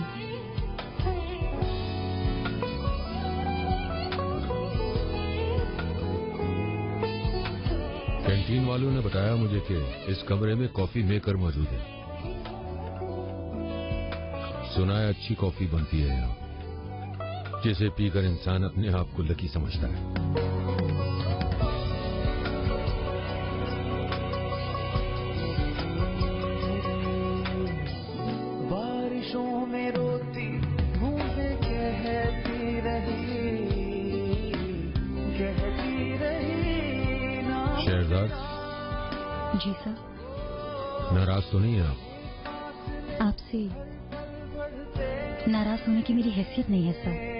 कैंटीन वालों ने बताया मुझे कि इस कमरे में कॉफी मेकर मौजूद है। सुना है अच्छी कॉफी बनती है यहाँ, जिसे पीकर इंसान अपने आप को लकी समझता है। बारिशों में रोती बूंदें कहती रही ना। शहरजाद। जी सर। नाराज तो नहीं है आप? आपसे नाराज होने की मेरी हैसियत नहीं है sir.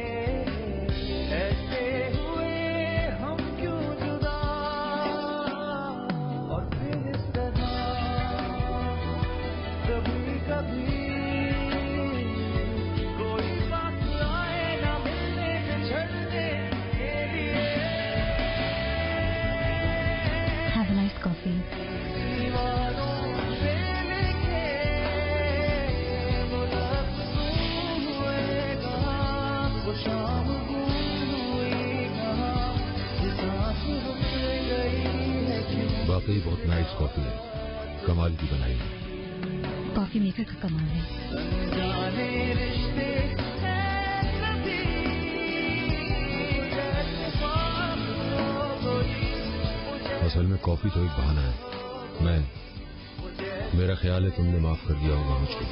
Have a nice coffee. वाकई बहुत नाइस कॉफी है, कमाल की बनाई है। कॉफी मेकर का कमाल है। असल में कॉफी तो एक बहाना है। मेरा ख्याल है तुमने माफ कर दिया होगा मुझको।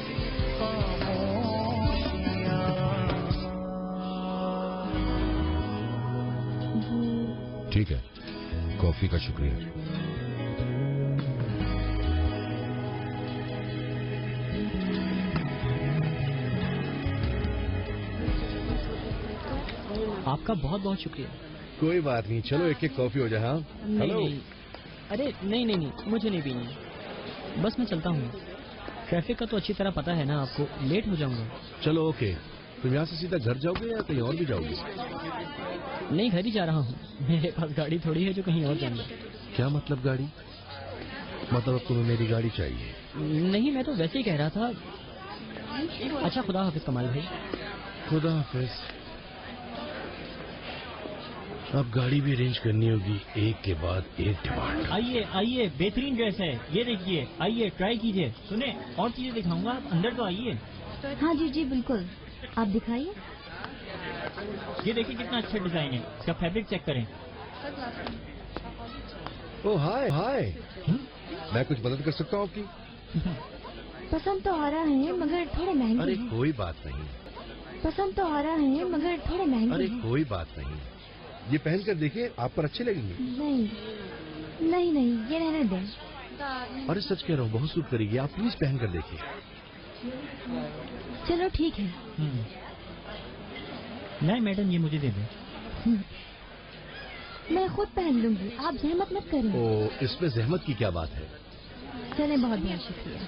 ठीक है, कॉफी का शुक्रिया। आपका बहुत बहुत शुक्रिया। कोई बात नहीं, चलो एक एक कॉफी हो जाए। हाँ हेलो। अरे नहीं, मुझे नहीं पीनी, बस मैं चलता हूँ। ट्रैफिक का तो अच्छी तरह पता है ना आपको, लेट हो जाऊंगा। चलो ओके, तुम यहाँ से सीधा घर जाओगे या कहीं और भी जाओगे? नहीं, घर ही जा रहा हूँ। मेरे पास गाड़ी थोड़ी है जो कहीं और जाऊंगा। क्या मतलब गाड़ी? मतलब अब तुम्हें मेरी गाड़ी चाहिए? नहीं, मैं तो वैसे ही कह रहा था। अच्छा, खुदा हाफिज कमाल भाई। खुदा हाफिज। अब गाड़ी भी अरेंज करनी होगी, एक के बाद एक डिमांड। आइए, बेहतरीन ड्रेस है, ये देखिए। आइए, ट्राई कीजिए। सुने, और चीजें दिखाऊंगा, आप अंदर तो आइए। हाँ जी बिल्कुल, आप दिखाइए। ये देखिए कितना अच्छा डिजाइन है, इसका फैब्रिक चेक करें। ओह हाय, मैं कुछ मदद कर सकता हूँ आपकी? पसंद तो आ रहा है मगर थोड़े महंगे अरे हैं। कोई बात नहीं। पसंद तो आ रहा है मगर थोड़े महंगे अरे हैं। कोई बात नहीं, ये पहन कर देखिए, आप पर अच्छे लगेंगे। नहीं, ये रहने दें। अरे सच कह रहा हूँ, बहुत सूट करेगी, आप प्लीज पहन कर देखिए। चलो ठीक है। नहीं मैडम, ये मुझे दे दें। मैं खुद पहन लूंगी, आप जहमत मत करें। ओ, इसमें जहमत की क्या बात है? चले, बहुत बहुत शुक्रिया।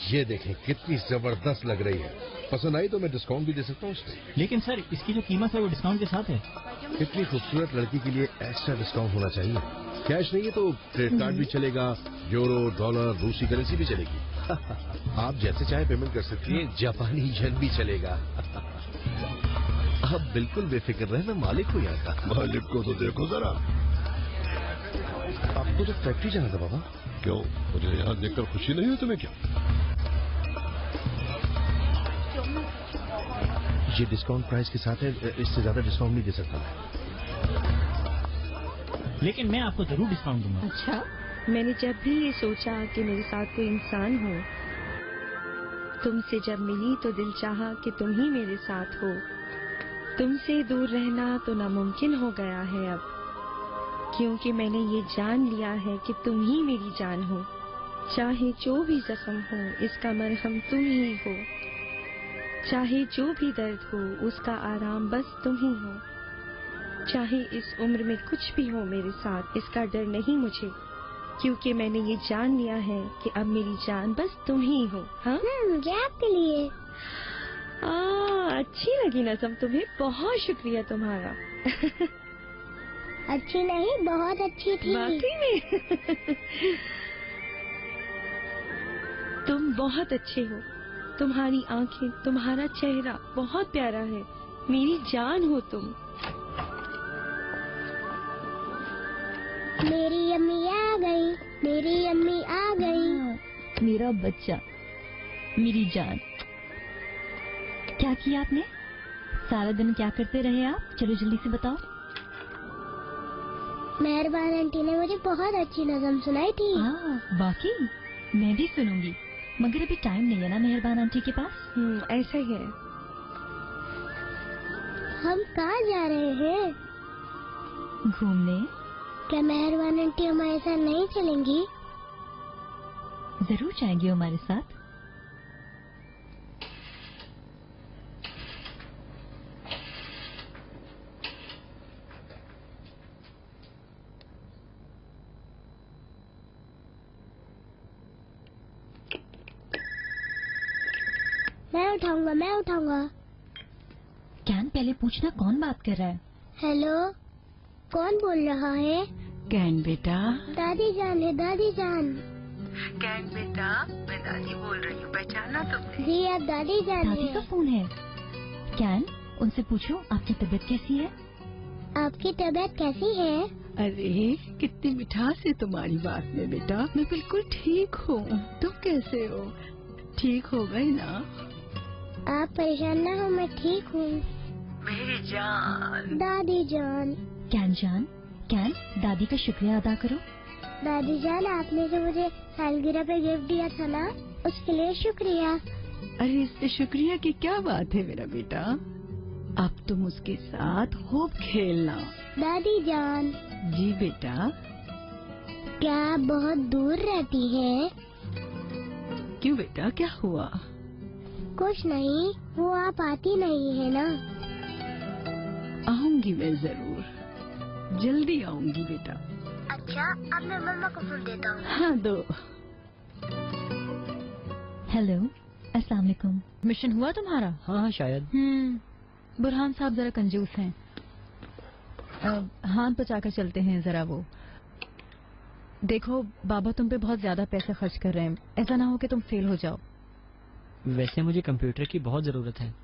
ये देखें कितनी जबरदस्त लग रही है। पसंद आई तो मैं डिस्काउंट भी दे सकता हूँ इसमें। लेकिन सर, इसकी जो कीमत है वो डिस्काउंट के साथ है। इतनी खूबसूरत लड़की के लिए एक्स्ट्रा डिस्काउंट होना चाहिए। कैश नहीं है तो क्रेडिट कार्ड भी चलेगा, यूरो, डॉलर, रूसी करेंसी भी चलेगी। आप जैसे चाहे पेमेंट कर सकती हैं, जापानी येन भी चलेगा। आप बिल्कुल बेफिक्र रहे, मैं मालिक हूँ यहाँ का। मालिक को तो देखो जरा। आपको तो फैक्ट्री जाना था बाबा। क्यों, मुझे यहाँ देखकर खुशी नहीं हुई तुम्हें क्या? ये डिस्काउंट प्राइस के साथ है, इससे ज्यादा डिस्काउंट नहीं दे सकता मैं। लेकिन मैं आपको जरूर डिस्काउंट दूंगा। अच्छा, मैंने जब भी ये सोचा कि मेरे साथ कोई इंसान हो, तुमसे जब मिली तो दिल चाहा कि तुम ही मेरे साथ हो। तुमसे दूर रहना तो नामुमकिन हो गया है अब, क्योंकि मैंने ये जान लिया है कि तुम ही मेरी जान हो। चाहे जो भी जख्म हो, इसका मरहम तुम ही हो। चाहे जो भी दर्द हो, उसका आराम बस तुम ही हो। चाहे इस उम्र में कुछ भी हो मेरे साथ, इसका डर नहीं मुझे, क्योंकि मैंने ये जान लिया है कि अब मेरी जान बस तुम ही हो। हाँ, मुझे आपके लिए। अच्छी लगी नज़म तुम्हें, बहुत शुक्रिया तुम्हारा। अच्छी नहीं, बहुत अच्छी थी। वाकई में। तुम बहुत अच्छे हो, तुम्हारी आंखें, तुम्हारा चेहरा बहुत प्यारा है, मेरी जान हो तुम। मेरी अम्मी आ गई, मेरी अम्मी आ गई। मेरा बच्चा, मेरी जान। क्या किया आपने? सारा दिन क्या करते रहे आप? चलो जल्दी से बताओ। मेहरबान आंटी ने मुझे बहुत अच्छी नज़म सुनाई थी। बाकी मैं भी सुनूंगी, मगर अभी टाइम नहीं है ना मेहरबान आंटी के पास। ऐसा ही है। हम कहाँ जा रहे हैं? घूमने। क्या मेहरबान आंटी हमारे साथ नहीं चलेंगी? जरूर जाएंगी हमारे साथ। मैं उठाऊंगा। कैन, पहले पूछना कौन बात कर रहा है? हेलो, कौन बोल रहा है? कैन बेटा। दादी जान है, दादी जान। कैन बेटा, मैं दादी बोल रही हूँ, पहचाना तुमने? जी आप दादी जान दादी है। का फोन है। कैन, उनसे पूछो आपकी तबीयत कैसी है? आपकी तबीयत कैसी है? अरे कितनी मिठास है तुम्हारी बात में बेटा। मैं बिल्कुल ठीक हूँ, तुम कैसे हो? ठीक हो गई ना? आप परेशान ना हो, मैं ठीक हूँ। मेरी जान। दादी जान। कैन जान, कैन, दादी का शुक्रिया अदा करो। दादी जान, आपने जो मुझे सालगिरह पे गिफ्ट दिया था ना, उसके लिए शुक्रिया। अरे इससे शुक्रिया की क्या बात है मेरा बेटा। अब तुम उसके साथ खूब खेलना। दादी जान। जी बेटा। क्या आप बहुत दूर रहती हैं? क्यों बेटा, क्या हुआ? कुछ नहीं, वो आप आती नहीं है ना। आऊंगी मैं जरूर, जल्दी आऊंगी बेटा। अच्छा, अब मैं मम्मा को फोन देता हूँ। हाँ दो। हेलो, अस्सलाम वालेकुम। मिशन हुआ तुम्हारा? हाँ शायद। बुरहान साहब जरा कंजूस हैं। हाथ बचाकर चलते हैं जरा। वो देखो, बाबा तुम पे बहुत ज्यादा पैसे खर्च कर रहे हैं, ऐसा ना हो कि तुम फेल हो जाओ। वैसे मुझे कंप्यूटर की बहुत जरूरत है।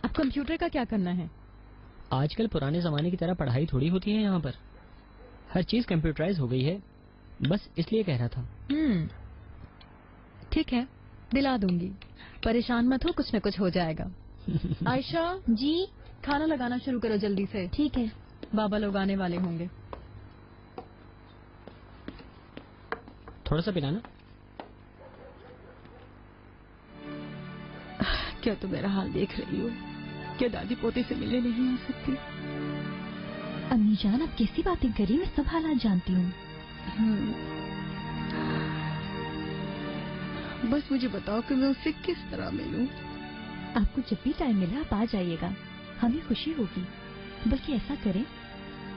अब कंप्यूटर का क्या करना है? आजकल पुराने जमाने की तरह पढ़ाई थोड़ी होती है यहाँ पर। हर चीज कंप्यूटराइज हो गई है, बस इसलिए कह रहा था। ठीक है, दिला दूंगी, परेशान मत हो, कुछ न कुछ हो जाएगा। आयशा जी, खाना लगाना शुरू करो जल्दी से। ठीक है, बाबा लोग आने वाले होंगे। थोड़ा सा पिलाना। क्या तुम मेरा हाल देख रही हो? क्या दादी पोते से मिलने नहीं आ सकती? अम्मी जान, आप कैसी बातें करी? मैं सब हालात जानती हूँ। बस मुझे बताओ कि मैं उससे किस तरह मिलूं? आपको जब भी टाइम मिले आप आ जाइएगा, हमें खुशी होगी। बल्कि ऐसा करें,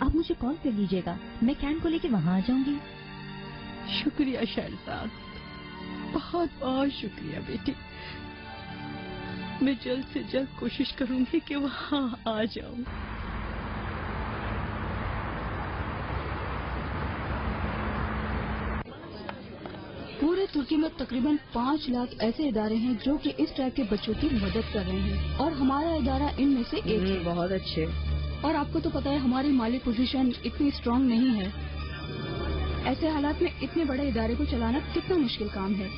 आप मुझे कॉल कर लीजिएगा, मैं कैन को लेके वहाँ आ जाऊंगी। शुक्रिया शहरजाद, बहुत बहुत शुक्रिया बेटी। मैं जल्द से जल्द कोशिश करूंगी कि वहाँ आ जाऊं। पूरे तुर्की में तकरीबन 5 लाख ऐसे इदारे हैं जो कि इस टाइप के बच्चों की मदद कर रहे हैं, और हमारा इदारा इनमें से एक है। बहुत अच्छे। और आपको तो पता है हमारी माली पोजीशन इतनी स्ट्रांग नहीं है। ऐसे हालात में इतने बड़े इदारे को चलाना कितना मुश्किल काम है।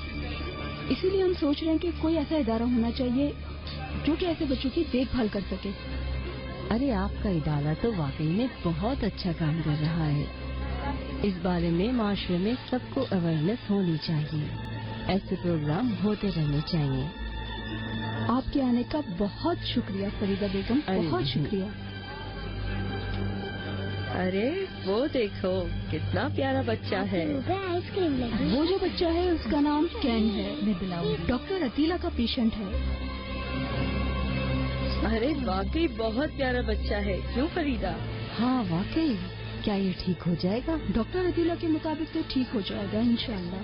इसीलिए हम सोच रहे हैं कि कोई ऐसा इदारा होना चाहिए जो कि ऐसे बच्चों की देखभाल कर सके। अरे आपका इदारा तो वाकई में बहुत अच्छा काम कर रहा है। इस बारे में माशरे में सबको अवेयरनेस होनी चाहिए। ऐसे प्रोग्राम होते रहने चाहिए। आपके आने का बहुत शुक्रिया फरीदा बेगम, बहुत शुक्रिया। अरे वो देखो कितना प्यारा बच्चा है। आइसक्रीम लगी। वो जो बच्चा है उसका नाम कैन है। मैं दिलाऊंगी। डॉक्टर अतीला का पेशेंट है। अरे वाकई बहुत प्यारा बच्चा है, क्यों फरीदा? हाँ वाकई। क्या ये ठीक हो जाएगा? डॉक्टर अतीला के मुताबिक तो ठीक हो जाएगा इंशाल्लाह।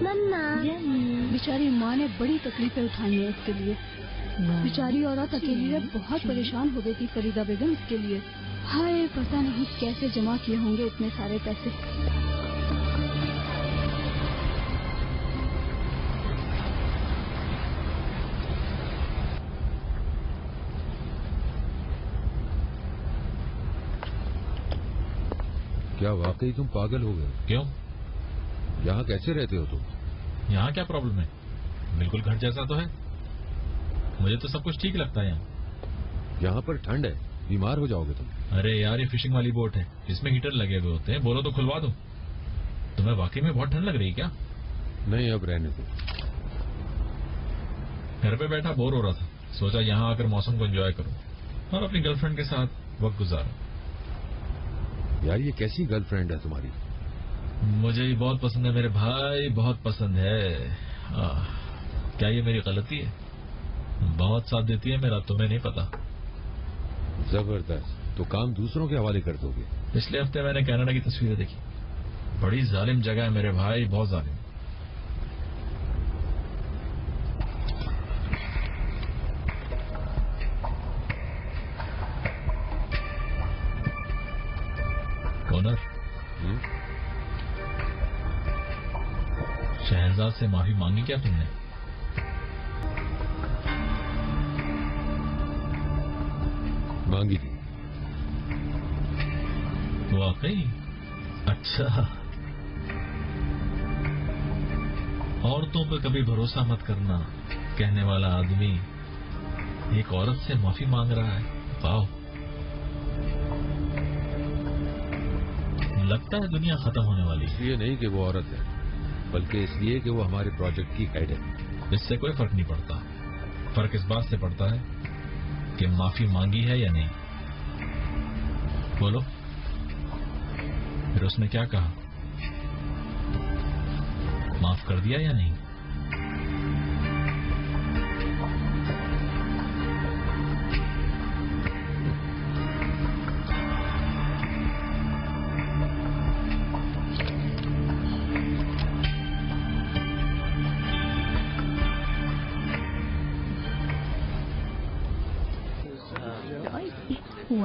मम्मा, बेचारी माँ ने बड़ी तकलीफें उठाई हैं इसके लिए। बेचारी औरत अकेली है, बहुत परेशान हो गई थी फरीदा बेगम इसके लिए। हाय, पता नहीं कैसे जमा किए होंगे इतने सारे पैसे। क्या वाकई तुम पागल हो गए? क्यों? यहाँ कैसे रहते हो तुम? यहाँ क्या प्रॉब्लम है? बिल्कुल घर जैसा तो है। मुझे तो सब कुछ ठीक लगता है यहाँ। यहाँ पर ठंड है, बीमार हो जाओगे तुम। अरे यार, ये फिशिंग वाली बोट है, इसमें हीटर लगे हुए होते हैं, बोलो तो खुलवा दो। तुम्हें वाकई में बहुत ठंड लग रही है क्या? नहीं, अब रहने दो। घर पे बैठा बोर हो रहा था, सोचा यहाँ आकर मौसम को एंजॉय करूं और अपनी गर्लफ्रेंड के साथ वक्त गुजारूं। यार ये कैसी गर्लफ्रेंड है तुम्हारी? मुझे ये बहुत पसंद है मेरे भाई, बहुत पसंद है। क्या ये मेरी गलती है? बहुत साथ देती है मेरा, तुम्हें नहीं पता। जबरदस्त। तो काम दूसरों के हवाले कर दोगे? पिछले हफ्ते मैंने कनाडा की तस्वीरें देखी। बड़ी जालिम जगह है मेरे भाई, बहुत जालिम। ओनर, शहजाद से माफी मांगी क्या तुमने? मांगी थी। वाकई? अच्छा। औरतों पर कभी भरोसा मत करना, कहने वाला आदमी एक औरत से माफी मांग रहा है। वाह, लगता है दुनिया खत्म होने वाली है। इसलिए नहीं कि वो औरत है, बल्कि इसलिए कि वो हमारे प्रोजेक्ट की हेड है। इससे कोई फर्क नहीं पड़ता। फर्क इस बात से पड़ता है कि माफी मांगी है या नहीं। बोलो, फिर उसने क्या कहा? माफ कर दिया या नहीं?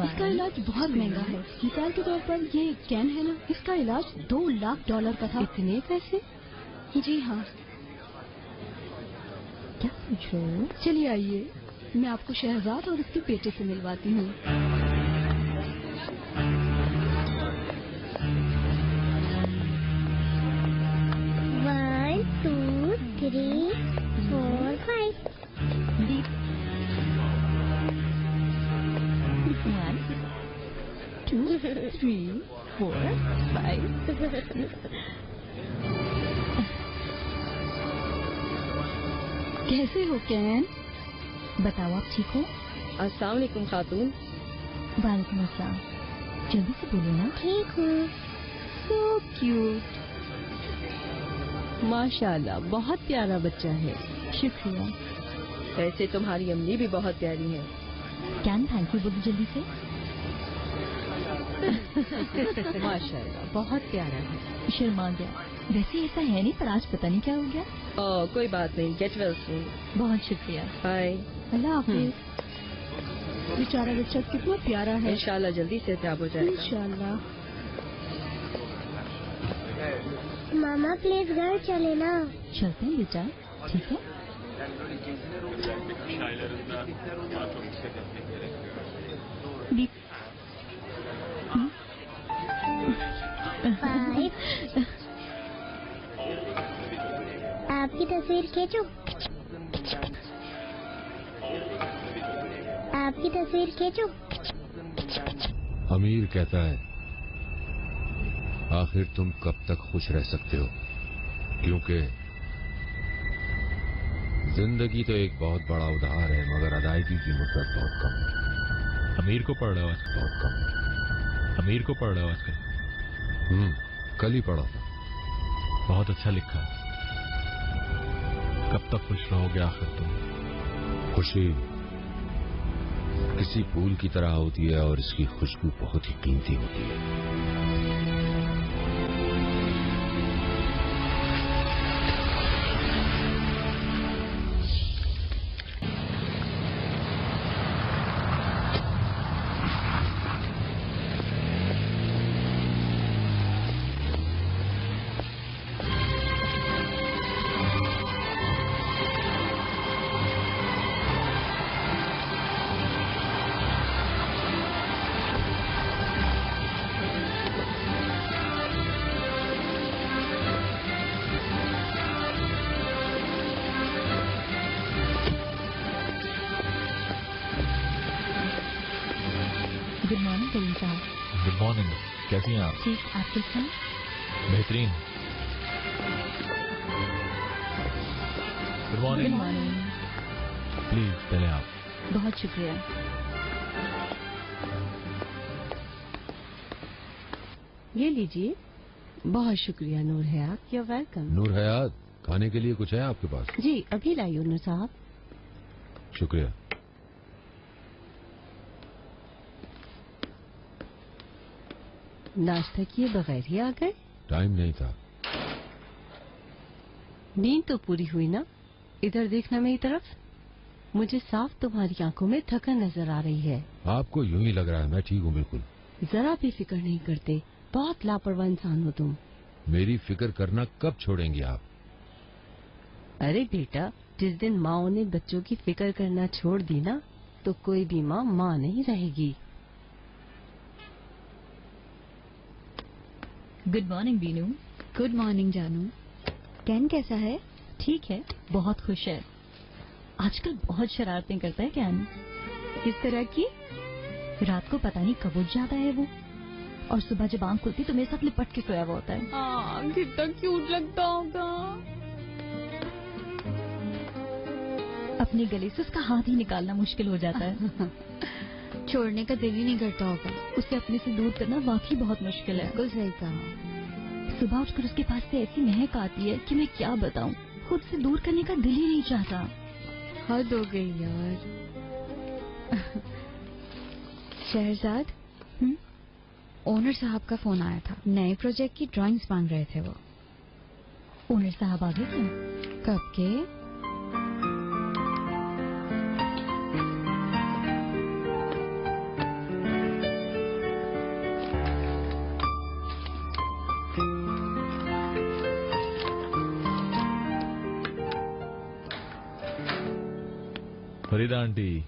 इसका इलाज बहुत महंगा है। मिसाल के तौर पर ये कैन है ना, इसका इलाज $2 लाख का था। इतने पैसे? जी हाँ। क्या पूछ रहे हो? चलिए आइए, मैं आपको शहजाद और उसके बेटे से मिलवाती हूँ। One, 2, 3, 4, 5. 1, 2, 3, 4, 5. कैसे हो कैन? बताओ आप ठीक हो? अस्सलाम वालेकुम खातून। वालेकुम अस्सलाम। जल्दी से बोलो ना। ठीक हूँ। So cute. माशाल्लाह, बहुत प्यारा बच्चा है। शुक्रिया। वैसे तुम्हारी अम्मी भी बहुत प्यारी है। क्या थैंक यू बोलो जल्दी से। माशाल्लाह, बहुत प्यारा है। शर्मा गया। वैसे ऐसा है नहीं, पर आज पता नहीं क्या हो गया। ओह, कोई बात नहीं। Get well soon. बहुत शुक्रिया। बाय। अल्लाह हाफिज। बेचारा बच्चा कितना प्यारा है। इंशाल्लाह जल्दी से त्याग हो जाएगा। इंशाल्लाह। मामा प्लीज घर चले ना। चलते हैं बेटा, ठीक है। आपकी तस्वीर खींचो। आपकी तस्वीर खींचो। अमीर कहता है, आखिर तुम कब तक खुश रह सकते हो, क्योंकि जिंदगी तो एक बहुत बड़ा उधार है, मगर अदायगी की मुद्दत बहुत कम है। अमीर को पढ़ रहा हो आजकल? बहुत कम। अमीर को पढ़ रहा हो आजकल? कल ही पढ़ा था। बहुत अच्छा लिखा। कब तक खुश रहोगे आखिर तुम? खुशी किसी फूल की तरह होती है और इसकी खुशबू बहुत ही कीमती होती है। गुड मॉर्निंग करीम साहब। Good morning. कैसी हैं आप? ठीक, आप कैसे हैं? बेहतरीन। Good morning. Good morning. Please पहले आप। बहुत शुक्रिया। ये लीजिए। बहुत शुक्रिया नूर हयात, यू वेलकम। नूर हयात, खाने के लिए कुछ है आपके पास? जी अभी लाई नूर साहब। शुक्रिया। नाश्ता किए बगैर ही आ गए? टाइम नहीं था। नींद तो पूरी हुई ना? इधर देखना मेरी तरफ। मुझे साफ तुम्हारी आंखों में थकन नजर आ रही है। आपको यूं ही लग रहा है, मैं ठीक हूँ बिल्कुल। जरा भी फिक्र नहीं करते, बहुत लापरवाह इंसान हो तुम। मेरी फिक्र करना कब छोड़ेंगे आप? अरे बेटा, जिस दिन माँओं ने बच्चों की फिक्र करना छोड़ दी ना, तो कोई भी माँ माँ नहीं रहेगी। Good morning Binu. Good morning जानू। कैन कैसा है? ठीक है, बहुत खुश है। आजकल बहुत शरारतें करता है कैन। किस तरह की? रात को पता नहीं कब उठ जाता है वो, और सुबह जब आंख खुलती तो मेरे साथ लिपट के सोया हुआ होता है। कितना क्यूट लगता होगा। अपने गले से उसका हाथ ही निकालना मुश्किल हो जाता है। छोड़ने का दिल ही नहीं करता होगा। उसे अपने से दूर करना वाकई बहुत मुश्किल है। बिल्कुल सही कहा। सुबह उठकर उसके पास से ऐसी महक आती है कि मैं क्या बताऊं, खुद से दूर करने का दिल ही नहीं चाहता। हद हो गई यार। शहरजाद, ओनर साहब का फोन आया था। नए प्रोजेक्ट की ड्राइंग्स मांग रहे थे वो। ओनर साहब आ गए थे? कब के? फरीदा आंटी,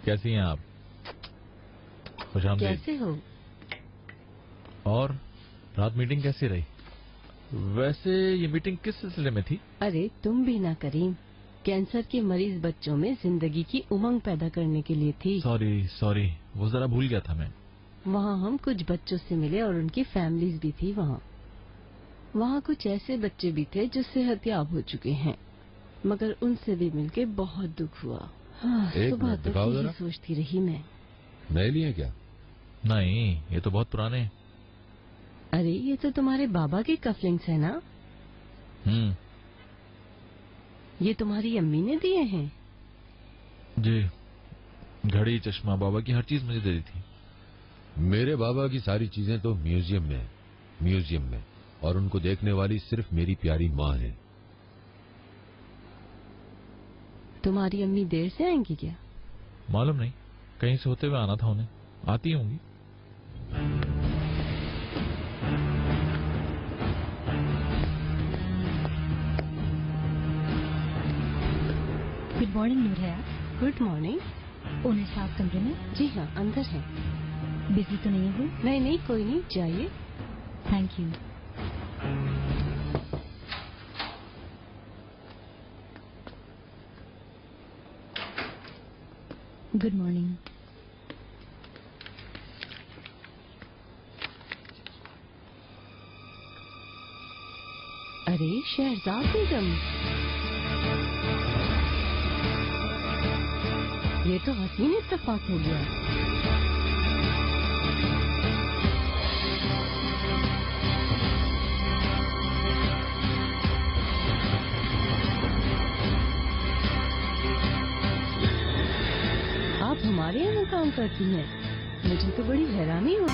कैसी हैं आप? खुशामदीद। कैसे हो? और रात मीटिंग कैसी रही? वैसे ये मीटिंग किस सिलसिले में थी? अरे तुम भी ना करीम, कैंसर के मरीज बच्चों में जिंदगी की उमंग पैदा करने के लिए थी। सॉरी, वो जरा भूल गया था मैं। वहाँ हम कुछ बच्चों से मिले और उनकी फैमिलीज भी थी वहाँ कुछ ऐसे बच्चे भी थे जो सेहतयाब हो चुके हैं, मगर उनसे भी मिलके बहुत दुख हुआ। सुबह तक यही सोचती रही मैं। नए लिए क्या? नहीं, ये तो बहुत पुराने हैं। अरे ये तो तुम्हारे बाबा के कफलिंग्स है ना? ये तुम्हारी अम्मी ने दिए हैं? जी, घड़ी, चश्मा, बाबा की हर चीज मुझे दे दी थी। मेरे बाबा की सारी चीजें तो म्यूजियम में, और उनको देखने वाली सिर्फ मेरी प्यारी माँ है। तुम्हारी अम्मी देर से आएंगी क्या? मालूम नहीं, कहीं से होते हुए आना था उन्हें। आती होंगी। Good morning Noor Hayat. Good morning. Owner साहब कमरे में? जी हाँ, अंदर है। बिजी तो नहीं है? नहीं, कोई नहीं, जाइए। Thank you. Good morning. अरे शहजाद बेगम, ये तो हसीन इत्तेफाक हो गया। आप हमारे यहाँ काम करती हैं? मुझे तो बड़ी हैरानी हो।